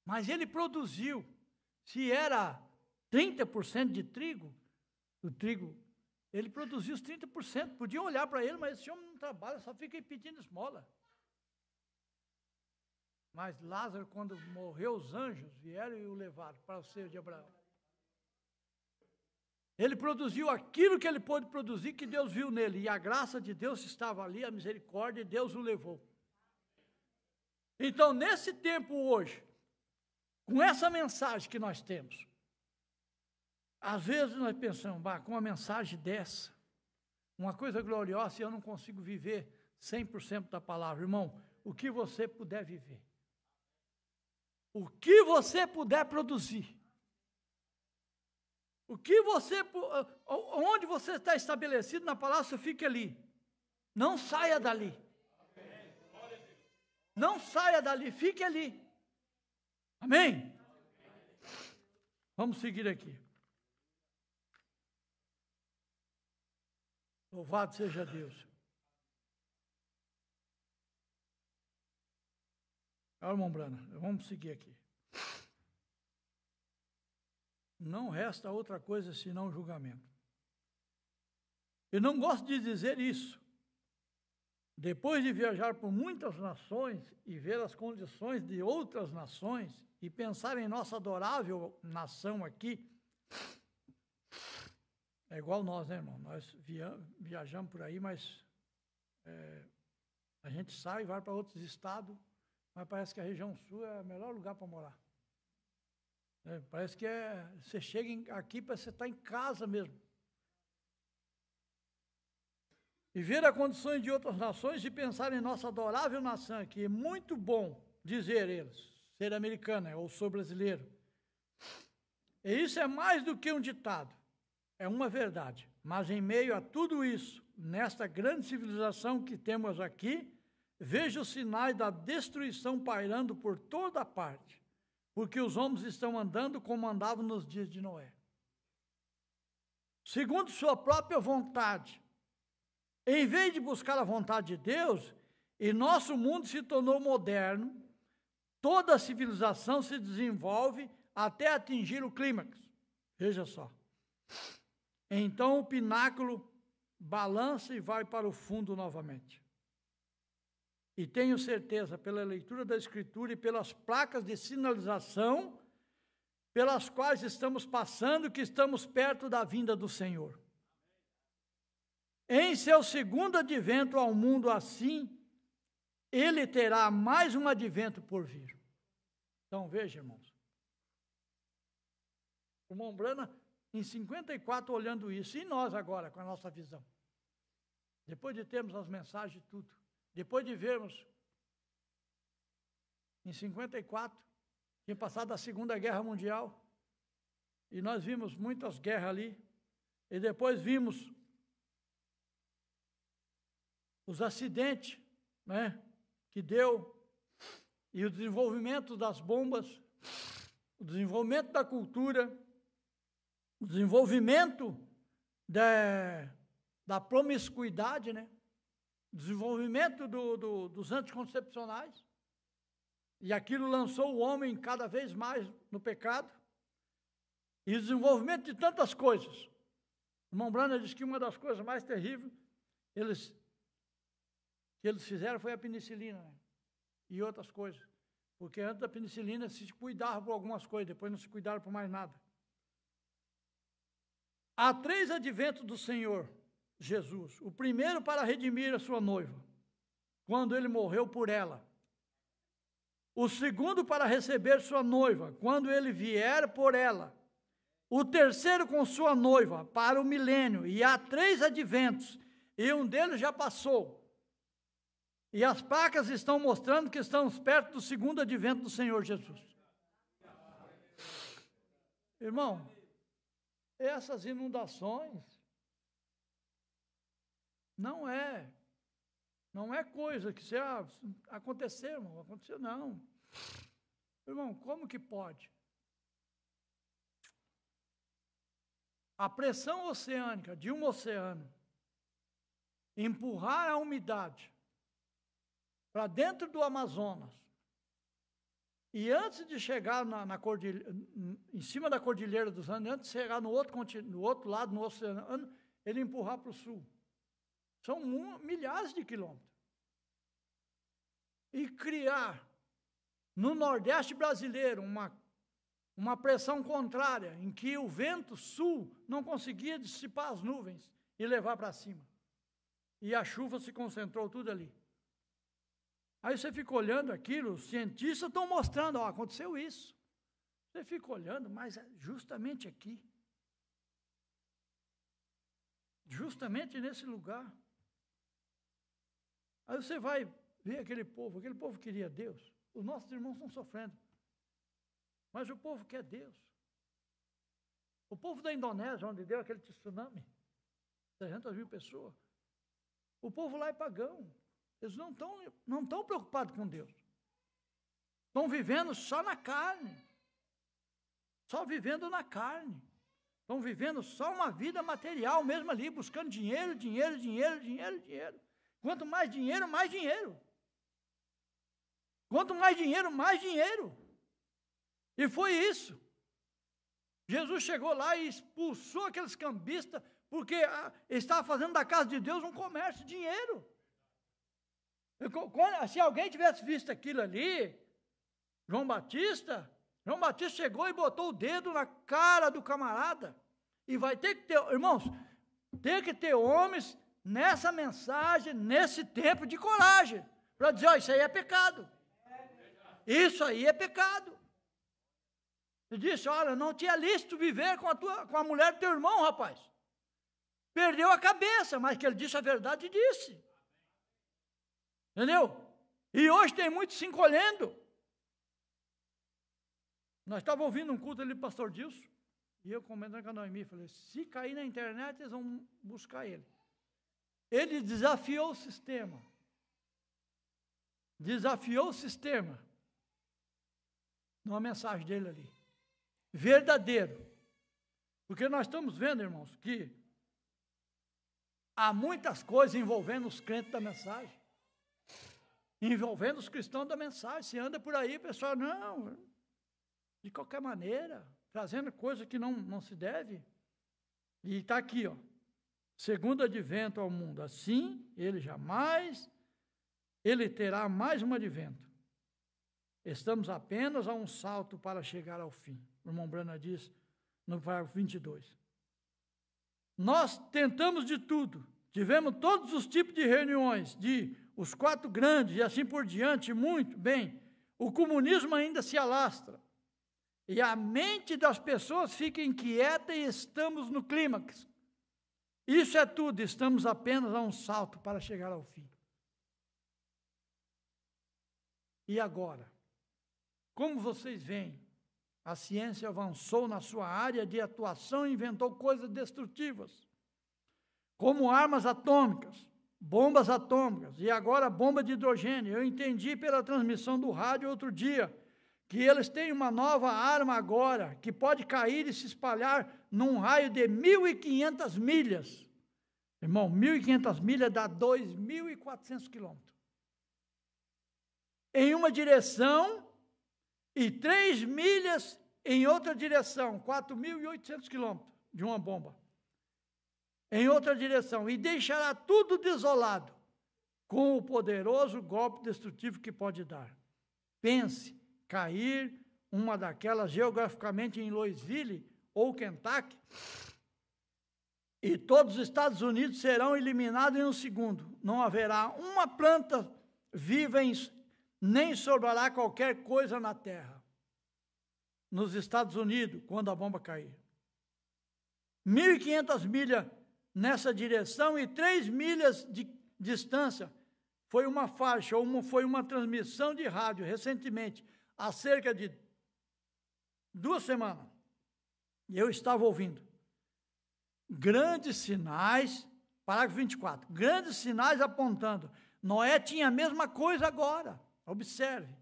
Mas ele produziu, se era 30% de trigo, o trigo, ele produziu os 30%. Podiam olhar para ele, mas esse homem não trabalha, só fica aí pedindo esmola. Mas Lázaro, quando morreu, os anjos vieram e o levaram para o seio de Abraão. Ele produziu aquilo que ele pôde produzir, que Deus viu nele. E a graça de Deus estava ali, a misericórdia, e Deus o levou. Então, nesse tempo hoje, com essa mensagem que nós temos, às vezes nós pensamos, com uma mensagem dessa, uma coisa gloriosa, eu não consigo viver 100% da palavra. Irmão, o que você puder viver, o que você puder produzir, onde você está estabelecido na palavra, você fique ali. Não saia dali. Não saia dali, fique ali. Amém? Vamos seguir aqui. Louvado seja Deus. Irmão Brana, vamos seguir aqui. Não resta outra coisa senão julgamento. Eu não gosto de dizer isso. Depois de viajar por muitas nações e ver as condições de outras nações e pensar em nossa adorável nação aqui, é igual nós, né, irmão? Nós viajamos por aí, mas a gente sai e vai para outros estados, mas parece que a região sul é o melhor lugar para morar. Parece que você chega aqui para você estar em casa mesmo. E ver as condições de outras nações e pensar em nossa adorável nação aqui. É muito bom dizer eles, ser americano ou sou brasileiro. E isso é mais do que um ditado, é uma verdade. Mas em meio a tudo isso, nesta grande civilização que temos aqui, vejo os sinais da destruição pairando por toda parte, porque os homens estão andando como andavam nos dias de Noé. Segundo sua própria vontade, Em vez de buscar a vontade de Deus, e nosso mundo se tornou moderno, toda a civilização se desenvolve até atingir o clímax. Veja só. Então o pináculo balança e vai para o fundo novamente. E tenho certeza, pela leitura da Escritura e pelas placas de sinalização, pelas quais estamos passando, que estamos perto da vinda do Senhor. Em seu segundo advento ao mundo assim, ele terá mais um advento por vir. Então, veja, irmãos. O Mombrana, em 54, olhando isso. E nós agora, com a nossa visão? Depois de termos as mensagens e tudo. Depois de vermos, em 54, tinha passado a Segunda Guerra Mundial. E nós vimos muitas guerras ali. E depois vimos os acidentes, né, que deu, e o desenvolvimento das bombas, o desenvolvimento da cultura, o desenvolvimento da promiscuidade, né, o desenvolvimento dos anticoncepcionais, e aquilo lançou o homem cada vez mais no pecado, e o desenvolvimento de tantas coisas. O Mombrana diz que uma das coisas mais terríveis que eles fizeram foi a penicilina, né? E outras coisas. Porque antes da penicilina se cuidava por algumas coisas, depois não se cuidaram por mais nada. Há 3 adventos do Senhor Jesus. O primeiro para redimir a sua noiva, quando ele morreu por ela. O segundo para receber sua noiva, quando ele vier por ela. O terceiro com sua noiva, para o milênio. E há 3 adventos, e um deles já passou. E as placas estão mostrando que estamos perto do segundo advento do Senhor Jesus. Irmão, essas inundações não é coisa que aconteceu, irmão, aconteceu não. Irmão, como que pode? A pressão oceânica de um oceano empurrar a umidade para dentro do Amazonas, e antes de chegar em cima da Cordilheira dos Andes, antes de chegar no outro lado, no oceano, ele empurrar para o sul. São milhares de quilômetros. E criar no Nordeste brasileiro uma pressão contrária, em que o vento sul não conseguia dissipar as nuvens e levar para cima. E a chuva se concentrou tudo ali. Aí você fica olhando aquilo, os cientistas estão mostrando, ó, aconteceu isso. Você fica olhando, mas é justamente aqui. Justamente nesse lugar. Aí você vai ver aquele povo queria Deus. Os nossos irmãos estão sofrendo. Mas o povo quer Deus. O povo da Indonésia, onde deu aquele tsunami, 300 mil pessoas, o povo lá é pagão. Eles não estão preocupados com Deus. Estão vivendo só na carne. Só vivendo na carne. Estão vivendo só uma vida material mesmo ali, buscando dinheiro, dinheiro, dinheiro, dinheiro, dinheiro. Quanto mais dinheiro, mais dinheiro. Quanto mais dinheiro, mais dinheiro. E foi isso. Jesus chegou lá e expulsou aqueles cambistas, porque estava fazendo da casa de Deus um comércio, dinheiro. Se alguém tivesse visto aquilo ali, João Batista chegou e botou o dedo na cara do camarada. E vai ter que ter, irmãos, tem que ter homens nessa mensagem, nesse tempo de coragem, para dizer, ó, isso aí é pecado. Isso aí é pecado. Ele disse, olha, não tinha lícito viver com a mulher do teu irmão, rapaz. Perdeu a cabeça, mas que ele disse a verdade, disse. Entendeu? E hoje tem muitos se encolhendo. Nós estávamos ouvindo um culto ali do pastor Dilson, e eu comentando com a Noemi, falei, se cair na internet, eles vão buscar ele. Ele desafiou o sistema. Desafiou o sistema. Numa mensagem dele ali. Verdadeiro. Porque nós estamos vendo, irmãos, que há muitas coisas envolvendo os crentes da mensagem, envolvendo os cristãos da mensagem. Se anda por aí, pessoal, não, de qualquer maneira, fazendo coisa que não se deve. E está aqui, ó, segundo advento ao mundo, assim ele terá mais um advento. Estamos apenas a um salto para chegar ao fim. O irmão Branham diz no parágrafo 22. Nós tentamos de tudo, tivemos todos os tipos de reuniões, os 4 grandes e assim por diante, muito bem. O comunismo ainda se alastra e a mente das pessoas fica inquieta e estamos no clímax. Isso é tudo, estamos apenas a um salto para chegar ao fim. E agora? Como vocês veem, a ciência avançou na sua área de atuação e inventou coisas destrutivas, como armas atômicas, bombas atômicas e agora bomba de hidrogênio. Eu entendi pela transmissão do rádio outro dia que eles têm uma nova arma agora, que pode cair e se espalhar num raio de 1.500 milhas. Irmão, 1.500 milhas dá 2.400 quilômetros. Em uma direção e 3 milhas em outra direção, 4.800 quilômetros de uma bomba. Em outra direção, e deixará tudo desolado, com o poderoso golpe destrutivo que pode dar. Pense, cair uma daquelas geograficamente em Louisville ou Kentucky, e todos os Estados Unidos serão eliminados em um segundo. Não haverá uma planta viva, nem sobrará qualquer coisa na terra. Nos Estados Unidos, quando a bomba cair. 1.500 milhas nessa direção e 3 milhas de distância. Foi uma faixa, foi uma transmissão de rádio recentemente, há cerca de 2 semanas. E eu estava ouvindo. Grandes sinais, parágrafo 24, grandes sinais apontando. Noé tinha a mesma coisa agora. Observe.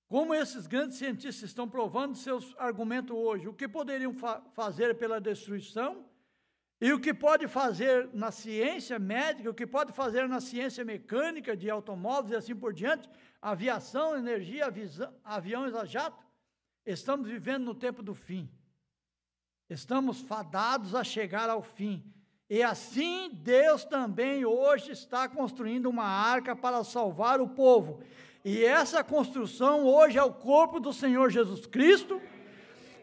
Como esses grandes cientistas estão provando seus argumentos hoje, o que poderiam fazer pela destruição, e o que pode fazer na ciência médica, o que pode fazer na ciência mecânica de automóveis e assim por diante, aviação, energia, aviões a jato. Estamos vivendo no tempo do fim. Estamos fadados a chegar ao fim. E assim Deus também hoje está construindo uma arca para salvar o povo. E essa construção hoje é o corpo do Senhor Jesus Cristo,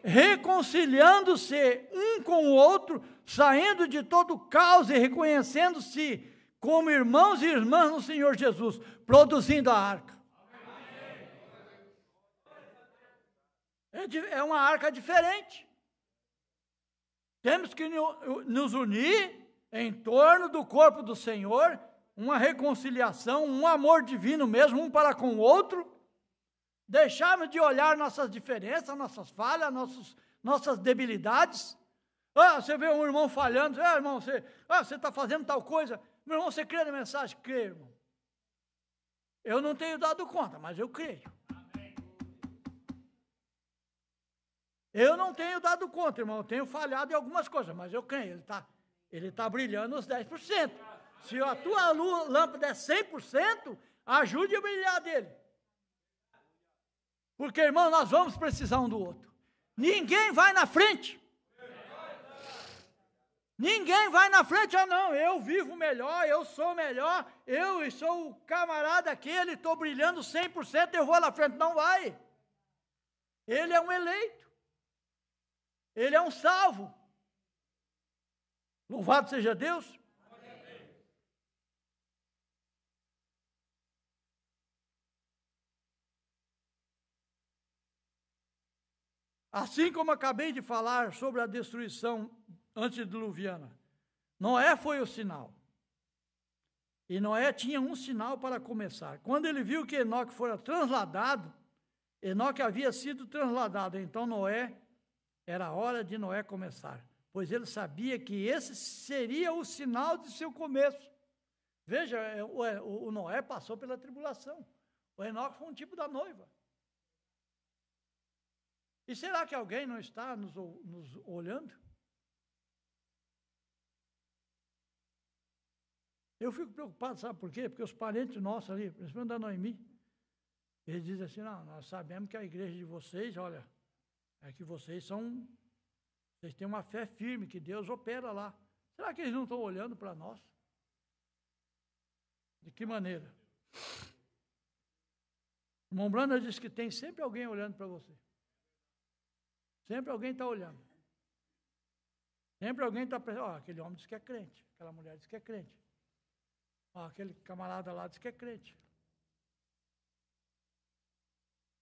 reconciliando-se um com o outro, saindo de todo o caos e reconhecendo-se como irmãos e irmãs no Senhor Jesus, produzindo a arca. É uma arca diferente. Temos que nos unir em torno do corpo do Senhor, uma reconciliação, um amor divino mesmo, um para com o outro, deixarmos de olhar nossas diferenças, nossas falhas, nossas debilidades. Você vê um irmão falhando, irmão, você está fazendo tal coisa, meu irmão, você crê na mensagem? Creio, irmão. Eu não tenho dado conta, mas eu creio. Eu não tenho dado conta, irmão, eu tenho falhado em algumas coisas, mas eu creio, ele tá brilhando os 10%. Se a tua lâmpada é 100%, ajude a brilhar dele. Porque, irmão, nós vamos precisar um do outro. Ninguém vai na frente. Ninguém vai na frente, não, eu vivo melhor, eu sou melhor, eu sou o camarada aquele, estou brilhando 100%, eu vou na frente. Não vai. Ele é um eleito. Ele é um salvo. Louvado seja Deus. Assim como acabei de falar sobre a destruição antediluviana, Noé foi o sinal. E Noé tinha um sinal para começar. Quando ele viu que Enoque fora transladado, Enoque havia sido transladado, então era hora de Noé começar, pois ele sabia que esse seria o sinal de seu começo. Veja, o Noé passou pela tribulação. O Enoque foi um tipo da noiva. E será que alguém não está nos olhando? Eu fico preocupado, sabe por quê? Porque os parentes nossos ali, principalmente da Noemi, eles dizem assim, não, nós sabemos que a igreja de vocês, olha, é que vocês têm uma fé firme, que Deus opera lá. Será que eles não estão olhando para nós? De que maneira? O irmão Branham diz que tem sempre alguém olhando para você. Sempre alguém está olhando. Sempre alguém está pensando, aquele homem diz que é crente, aquela mulher diz que é crente. Aquele camarada lá diz que é crente.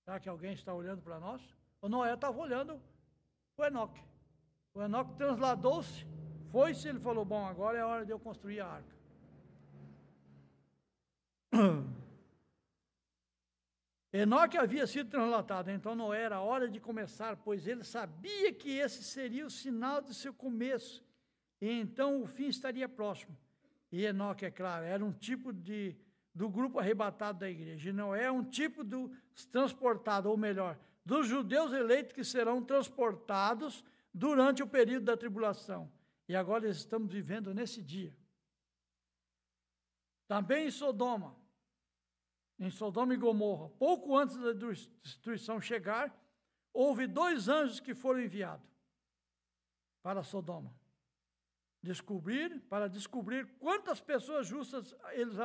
Será que alguém está olhando para nós? O Noé estava olhando o Enoque. O Enoque transladou-se, foi-se, ele falou, bom, agora é a hora de eu construir a arca. Enoque havia sido translatado, então não era hora de começar, pois ele sabia que esse seria o sinal do seu começo, e então o fim estaria próximo. E Enoque, é claro, era um tipo do grupo arrebatado da igreja, e não é um tipo dos transportados, ou melhor, dos judeus eleitos que serão transportados durante o período da tribulação. E agora estamos vivendo nesse dia. Também em Sodoma e Gomorra, pouco antes da destruição chegar, houve 2 anjos que foram enviados para Sodoma, para descobrir quantas pessoas justas eles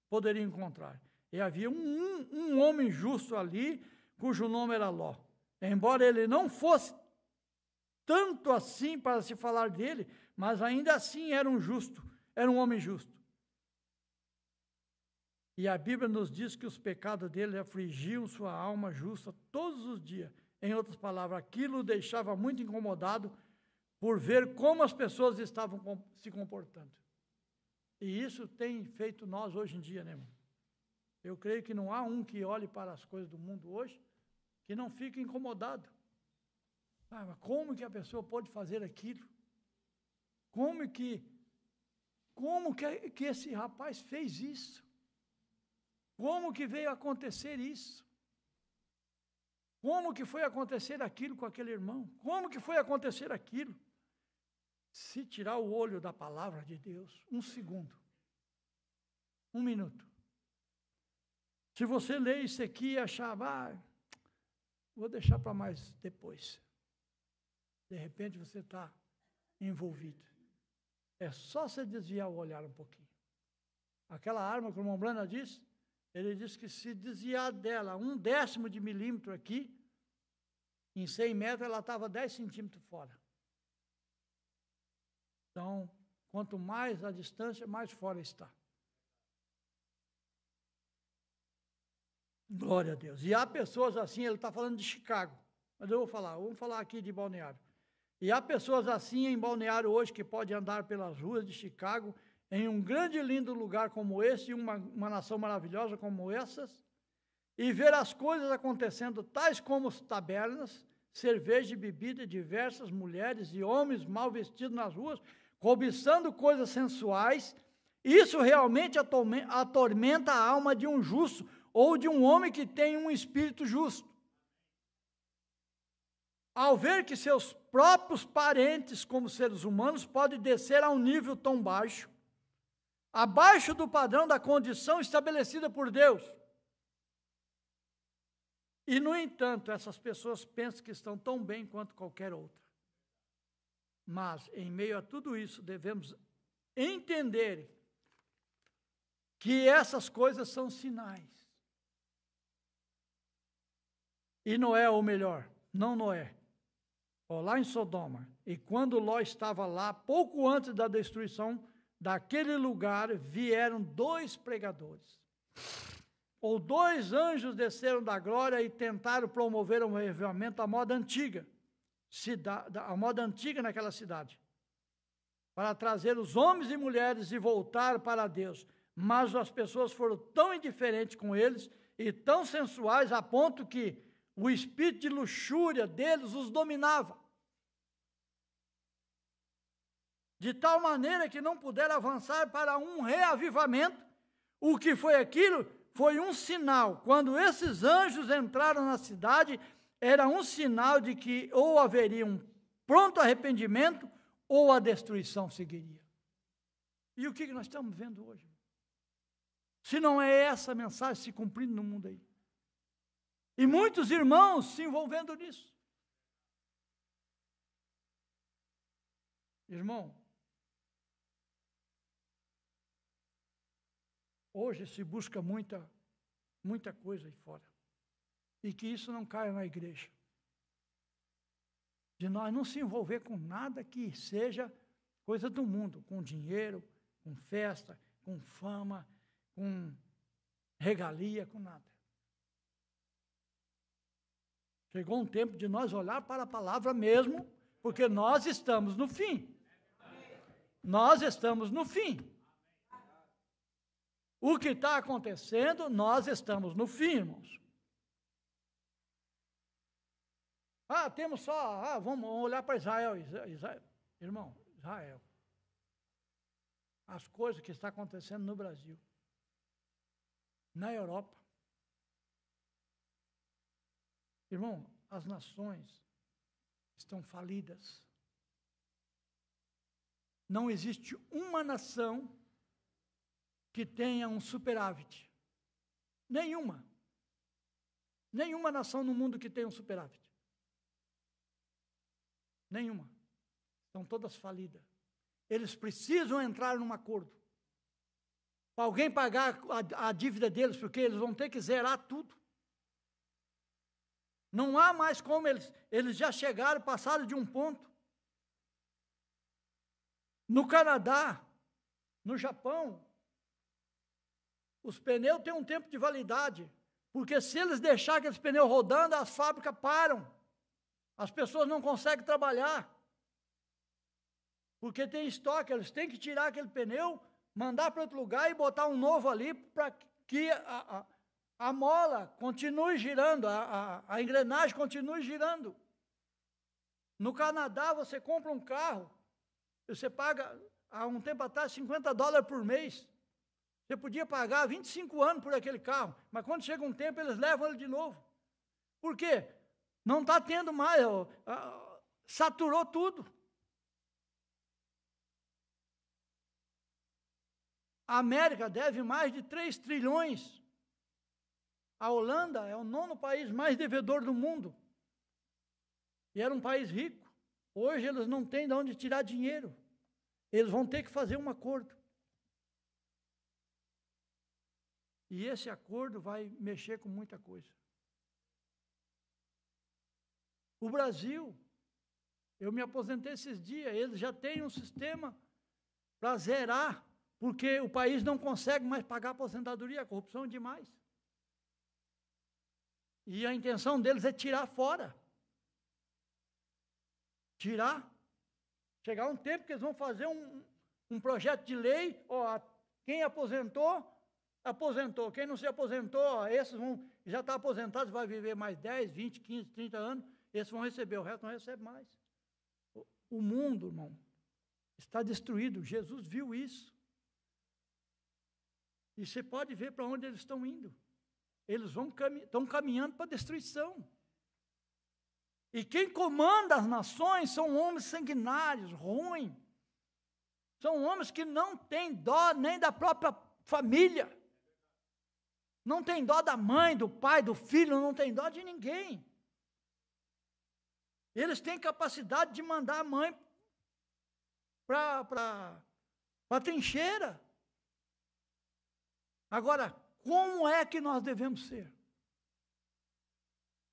poderiam encontrar. E havia um homem justo ali, cujo nome era Ló. Embora ele não fosse tanto assim para se falar dele, mas ainda assim era um homem justo. E a Bíblia nos diz que os pecados dele afligiam sua alma justa todos os dias. Em outras palavras, aquilo o deixava muito incomodado por ver como as pessoas estavam se comportando. E isso tem feito nós hoje em dia, né, irmão? Eu creio que não há um que olhe para as coisas do mundo hoje que não fique incomodado. Mas como que a pessoa pode fazer aquilo? Como que esse rapaz fez isso? Como que veio acontecer isso? Como que foi acontecer aquilo com aquele irmão? Como que foi acontecer aquilo? Se tirar o olho da palavra de Deus, 1 segundo, 1 minuto. Se você ler isso aqui e achar, vou deixar para mais depois. De repente você está envolvido. É só você desviar o olhar um pouquinho. Aquela arma que o irmão Branham disse, ele disse que se desviar dela 1/10 de milímetro aqui, em 100 metros ela estava 10 centímetros fora. Então, quanto mais a distância, mais fora está. Glória a Deus. E há pessoas assim, ele está falando de Chicago, mas vamos falar aqui de Balneário. E há pessoas assim em Balneário hoje que podem andar pelas ruas de Chicago, em um grande e lindo lugar como esse, uma nação maravilhosa como essas, e ver as coisas acontecendo, tais como tabernas, cerveja e bebida, diversas mulheres e homens mal vestidos nas ruas, cobiçando coisas sensuais. Isso realmente atormenta a alma de um justo, ou de um homem que tem um espírito justo. Ao ver que seus próprios parentes, como seres humanos, podem descer a um nível tão baixo, abaixo do padrão da condição estabelecida por Deus. E, no entanto, essas pessoas pensam que estão tão bem quanto qualquer outra. Mas, em meio a tudo isso, devemos entender que essas coisas são sinais. E Noé, ou melhor, não Noé, lá em Sodoma, e quando Ló estava lá, pouco antes da destruição daquele lugar, vieram 2 pregadores, ou 2 anjos desceram da glória e tentaram promover um avivamento à moda antiga, a moda antiga naquela cidade, para trazer os homens e mulheres e voltar para Deus. Mas as pessoas foram tão indiferentes com eles e tão sensuais a ponto que o espírito de luxúria deles os dominava. De tal maneira que não puderam avançar para um reavivamento. O que foi aquilo? Foi um sinal. Quando esses anjos entraram na cidade, era um sinal de que ou haveria um pronto arrependimento ou a destruição seguiria. E o que nós estamos vendo hoje? Se não é essa mensagem se cumprindo no mundo aí. E muitos irmãos se envolvendo nisso. Irmão, hoje se busca muita coisa aí fora. E que isso não caia na igreja. De nós não se envolver com nada que seja coisa do mundo, com dinheiro, com festa, com fama, com regalia, com nada. Chegou um tempo de nós olhar para a palavra mesmo, porque nós estamos no fim. Nós estamos no fim. O que está acontecendo, nós estamos no fim, irmãos. Temos só, vamos olhar para Israel. Irmão, Israel. As coisas que estão acontecendo no Brasil, na Europa. Irmão, as nações estão falidas. Não existe uma nação que tenha um superávit. Nenhuma. Nenhuma nação no mundo que tenha um superávit. Nenhuma. Estão todas falidas. Eles precisam entrar num acordo. Para alguém pagar a dívida deles, porque eles vão ter que zerar tudo. Não há mais como eles já chegaram, passaram de um ponto. No Canadá, no Japão, os pneus têm um tempo de validade, porque se eles deixarem aqueles pneus rodando, as fábricas param. As pessoas não conseguem trabalhar. Porque tem estoque, eles têm que tirar aquele pneu, mandar para outro lugar e botar um novo ali para que a mola continue girando, a engrenagem continue girando. No Canadá, você compra um carro, você paga, há um tempo atrás, $50 por mês. Você podia pagar 25 anos por aquele carro, mas quando chega um tempo, eles levam ele de novo. Por quê? Não está tendo mais, saturou tudo. A América deve mais de 3 trilhões. A Holanda é o 9º país mais devedor do mundo. E era um país rico. Hoje eles não têm de onde tirar dinheiro. Eles vão ter que fazer um acordo. E esse acordo vai mexer com muita coisa. O Brasil, eu me aposentei esses dias, eles já têm um sistema para zerar, porque o país não consegue mais pagar a aposentadoria, a corrupção é demais. E a intenção deles é tirar fora. Tirar. Chegar um tempo que eles vão fazer um projeto de lei, quem aposentou, aposentou. Quem não se aposentou, esses já estão aposentados, vai viver mais 10, 20, 15, 30 anos, esses vão receber, o resto não recebe mais. O mundo, irmão, está destruído. Jesus viu isso. E você pode ver para onde eles estão indo. Eles estão caminhando para a destruição. E quem comanda as nações são homens sanguinários, ruins. São homens que não têm dó nem da própria família. Não tem dó da mãe, do pai, do filho, não tem dó de ninguém. Eles têm capacidade de mandar a mãe para a trincheira. Agora, como é que nós devemos ser?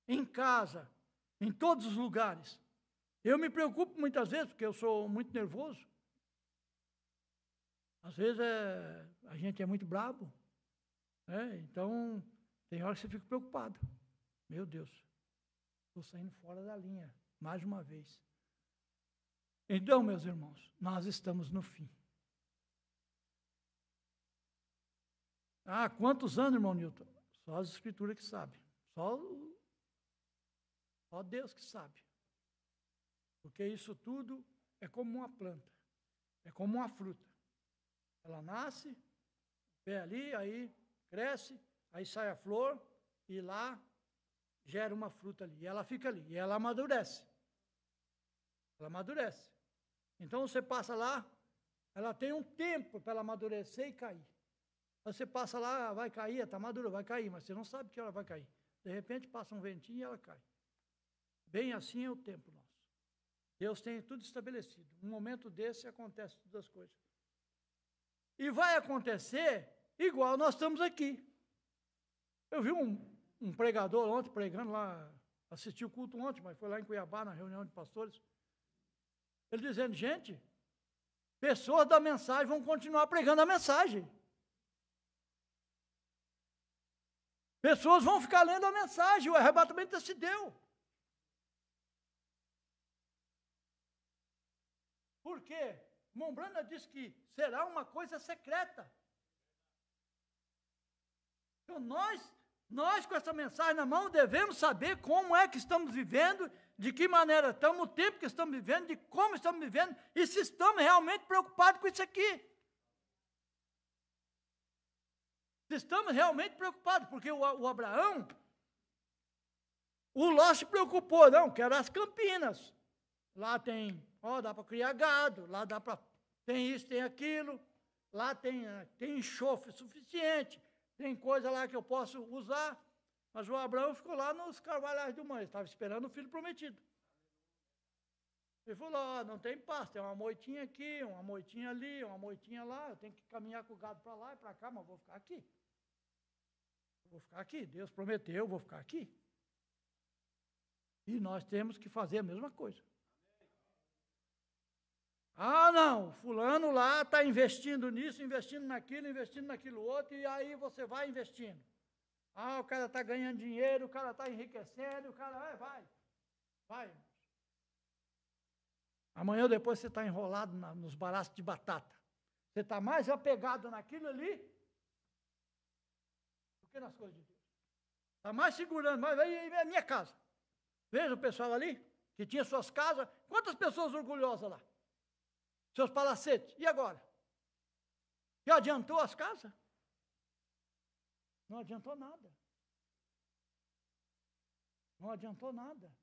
Em casa, em todos os lugares. Eu me preocupo muitas vezes, porque eu sou muito nervoso. Às vezes a gente é muito bravo. Então, tem hora que você fica preocupado. Meu Deus, estou saindo fora da linha, mais uma vez. Então, meus irmãos, nós estamos no fim. Quantos anos, irmão Newton? Só as escrituras que sabem. Só Deus que sabe. Porque isso tudo é como uma planta. É como uma fruta. Ela nasce, pé ali, aí cresce, aí sai a flor, e lá gera uma fruta ali. E ela fica ali, e ela amadurece. Ela amadurece. Então você passa lá, Ela tem um tempo para ela amadurecer e cair. Você passa lá, vai cair, está madura, vai cair, mas você não sabe que ela vai cair. De repente passa um ventinho e ela cai. Bem assim é o tempo nosso. Deus tem tudo estabelecido. Um momento desse acontece todas as coisas. E vai acontecer igual nós estamos aqui. Eu vi um pregador ontem pregando lá, assisti o culto ontem, mas foi lá em Cuiabá, na reunião de pastores. Ele dizendo, gente, pessoas da mensagem vão continuar pregando a mensagem. Pessoas vão ficar lendo a mensagem, o arrebatamento se deu. Por quê? Mombrana diz que será uma coisa secreta. Então nós com essa mensagem na mão devemos saber como é que estamos vivendo, de que maneira estamos, o tempo que estamos vivendo, de como estamos vivendo e se estamos realmente preocupados com isso aqui. Se estamos realmente preocupados, porque o Abraão, o Ló se preocupou, não, quero as Campinas. Lá tem, dá para criar gado, lá dá para, tem isso, tem aquilo, lá tem enxofre suficiente, tem coisa lá que eu posso usar. Mas o Abraão ficou lá nos carvalhais do mãe, estava esperando o filho prometido. Ele falou, não tem pasto, tem uma moitinha aqui, uma moitinha ali, uma moitinha lá, eu tenho que caminhar com o gado para lá e para cá, mas vou ficar aqui. Vou ficar aqui, Deus prometeu, vou ficar aqui. E nós temos que fazer a mesma coisa. Não, fulano lá está investindo nisso, investindo naquilo outro, e aí você vai investindo. O cara está ganhando dinheiro, o cara está enriquecendo, o cara vai. Amanhã ou depois você está enrolado nos baraços de batata. Você está mais apegado naquilo ali do que nas coisas de Deus. Está mais segurando, mas aí é minha casa. Veja o pessoal ali, que tinha suas casas. Quantas pessoas orgulhosas lá? Seus palacetes. E agora? Já adiantou as casas? Não adiantou nada. Não adiantou nada.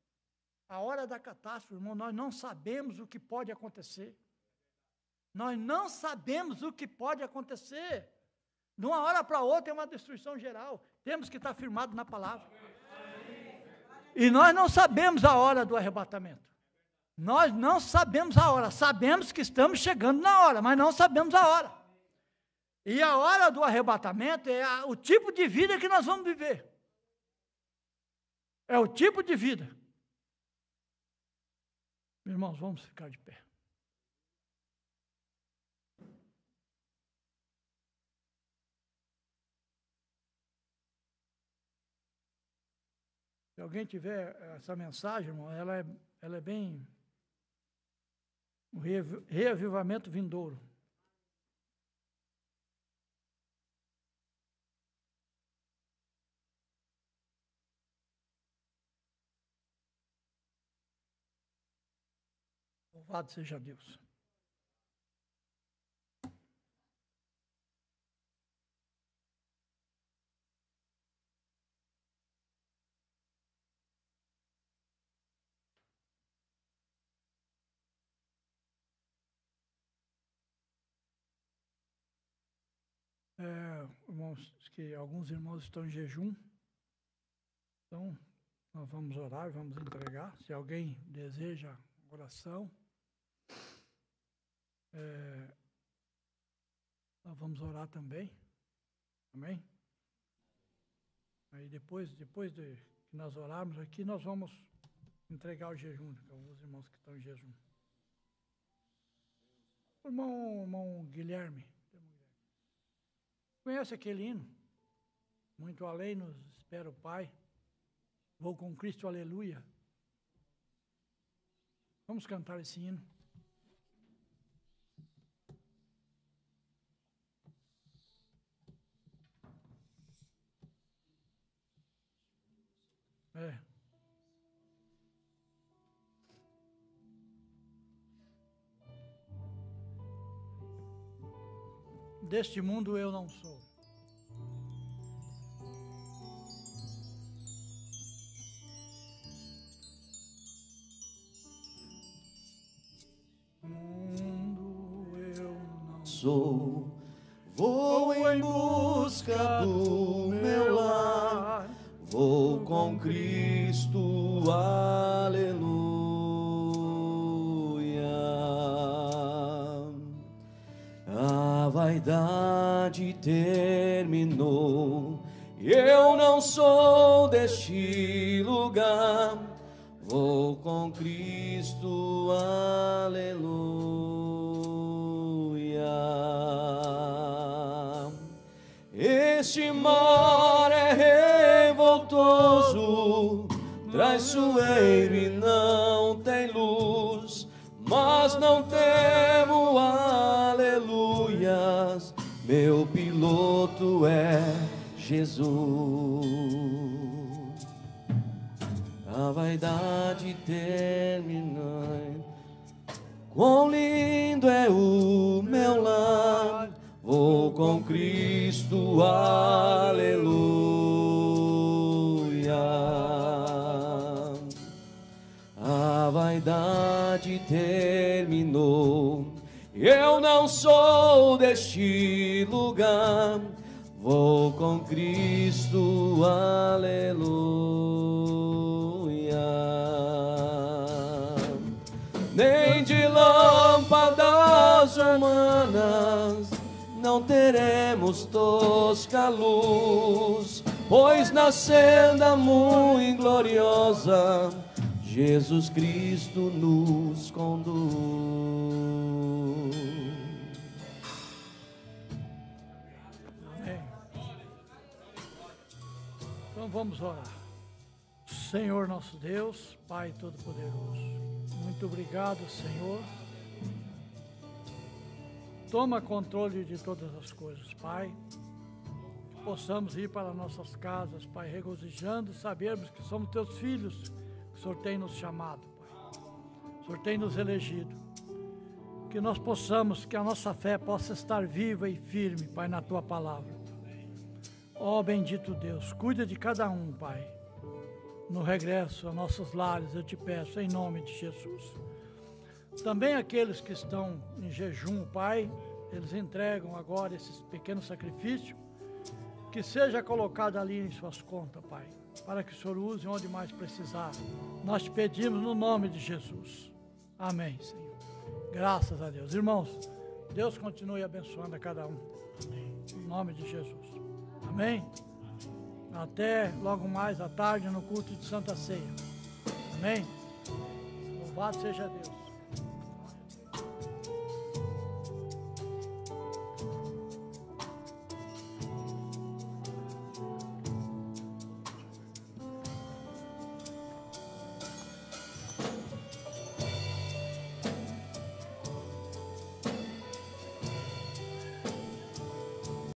A hora da catástrofe, irmão, nós não sabemos o que pode acontecer. Nós não sabemos o que pode acontecer. De uma hora para outra é uma destruição geral. Temos que estar firmados na palavra. E nós não sabemos a hora do arrebatamento. Nós não sabemos a hora. Sabemos que estamos chegando na hora, mas não sabemos a hora. E a hora do arrebatamento é o tipo de vida que nós vamos viver. É o tipo de vida. Irmãos, vamos ficar de pé. Se alguém tiver essa mensagem, irmão, ela é bem o reavivamento vindouro. Louvado seja Deus. Irmãos, que alguns irmãos estão em jejum, então nós vamos orar, vamos entregar. Se alguém deseja oração, nós vamos orar também, amém? Aí depois de que nós orarmos aqui, nós vamos entregar o jejum, para alguns irmãos que estão em jejum. Irmão Guilherme, conhece aquele hino? Muito além nos espera o Pai, vou com Cristo, aleluia. Vamos cantar esse hino. Deste mundo eu não sou. Mundo eu sou. Vou em busca do meu lar, vou com Cristo, aleluia. A vaidade terminou, eu não sou deste lugar, vou com Cristo, aleluia. Este mar é revoltoso, traiçoeiro e não tem luz, mas não temo, aleluias, meu piloto é Jesus. A vaidade termina, quão lindo é o meu lar, vou com Cristo, aleluia. A vaidade terminou, eu não sou deste lugar, vou com Cristo, aleluia. Nem de lâmpadas humanas não teremos tosca luz, pois na senda muito gloriosa Jesus Cristo nos conduz. Amém. Então vamos orar. Senhor nosso Deus, Pai Todo-Poderoso, muito obrigado, Senhor. Toma controle de todas as coisas, Pai. Que possamos ir para nossas casas, Pai, regozijando, sabermos que somos Teus filhos, que o Senhor tem nos chamado, Pai. O Senhor tem nos elegido. Que nós possamos, que a nossa fé possa estar viva e firme, Pai, na Tua palavra. Ó bendito Deus, cuida de cada um, Pai. No regresso a nossos lares, eu te peço, em nome de Jesus. Também aqueles que estão em jejum, Pai, eles entregam agora esse pequeno sacrifício, que seja colocado ali em suas contas, Pai, para que o Senhor use onde mais precisar. Nós te pedimos no nome de Jesus. Amém, Senhor. Graças a Deus. Irmãos, Deus continue abençoando a cada um. Em nome de Jesus. Amém? Até logo mais à tarde no culto de Santa Ceia. Amém? Louvado seja Deus.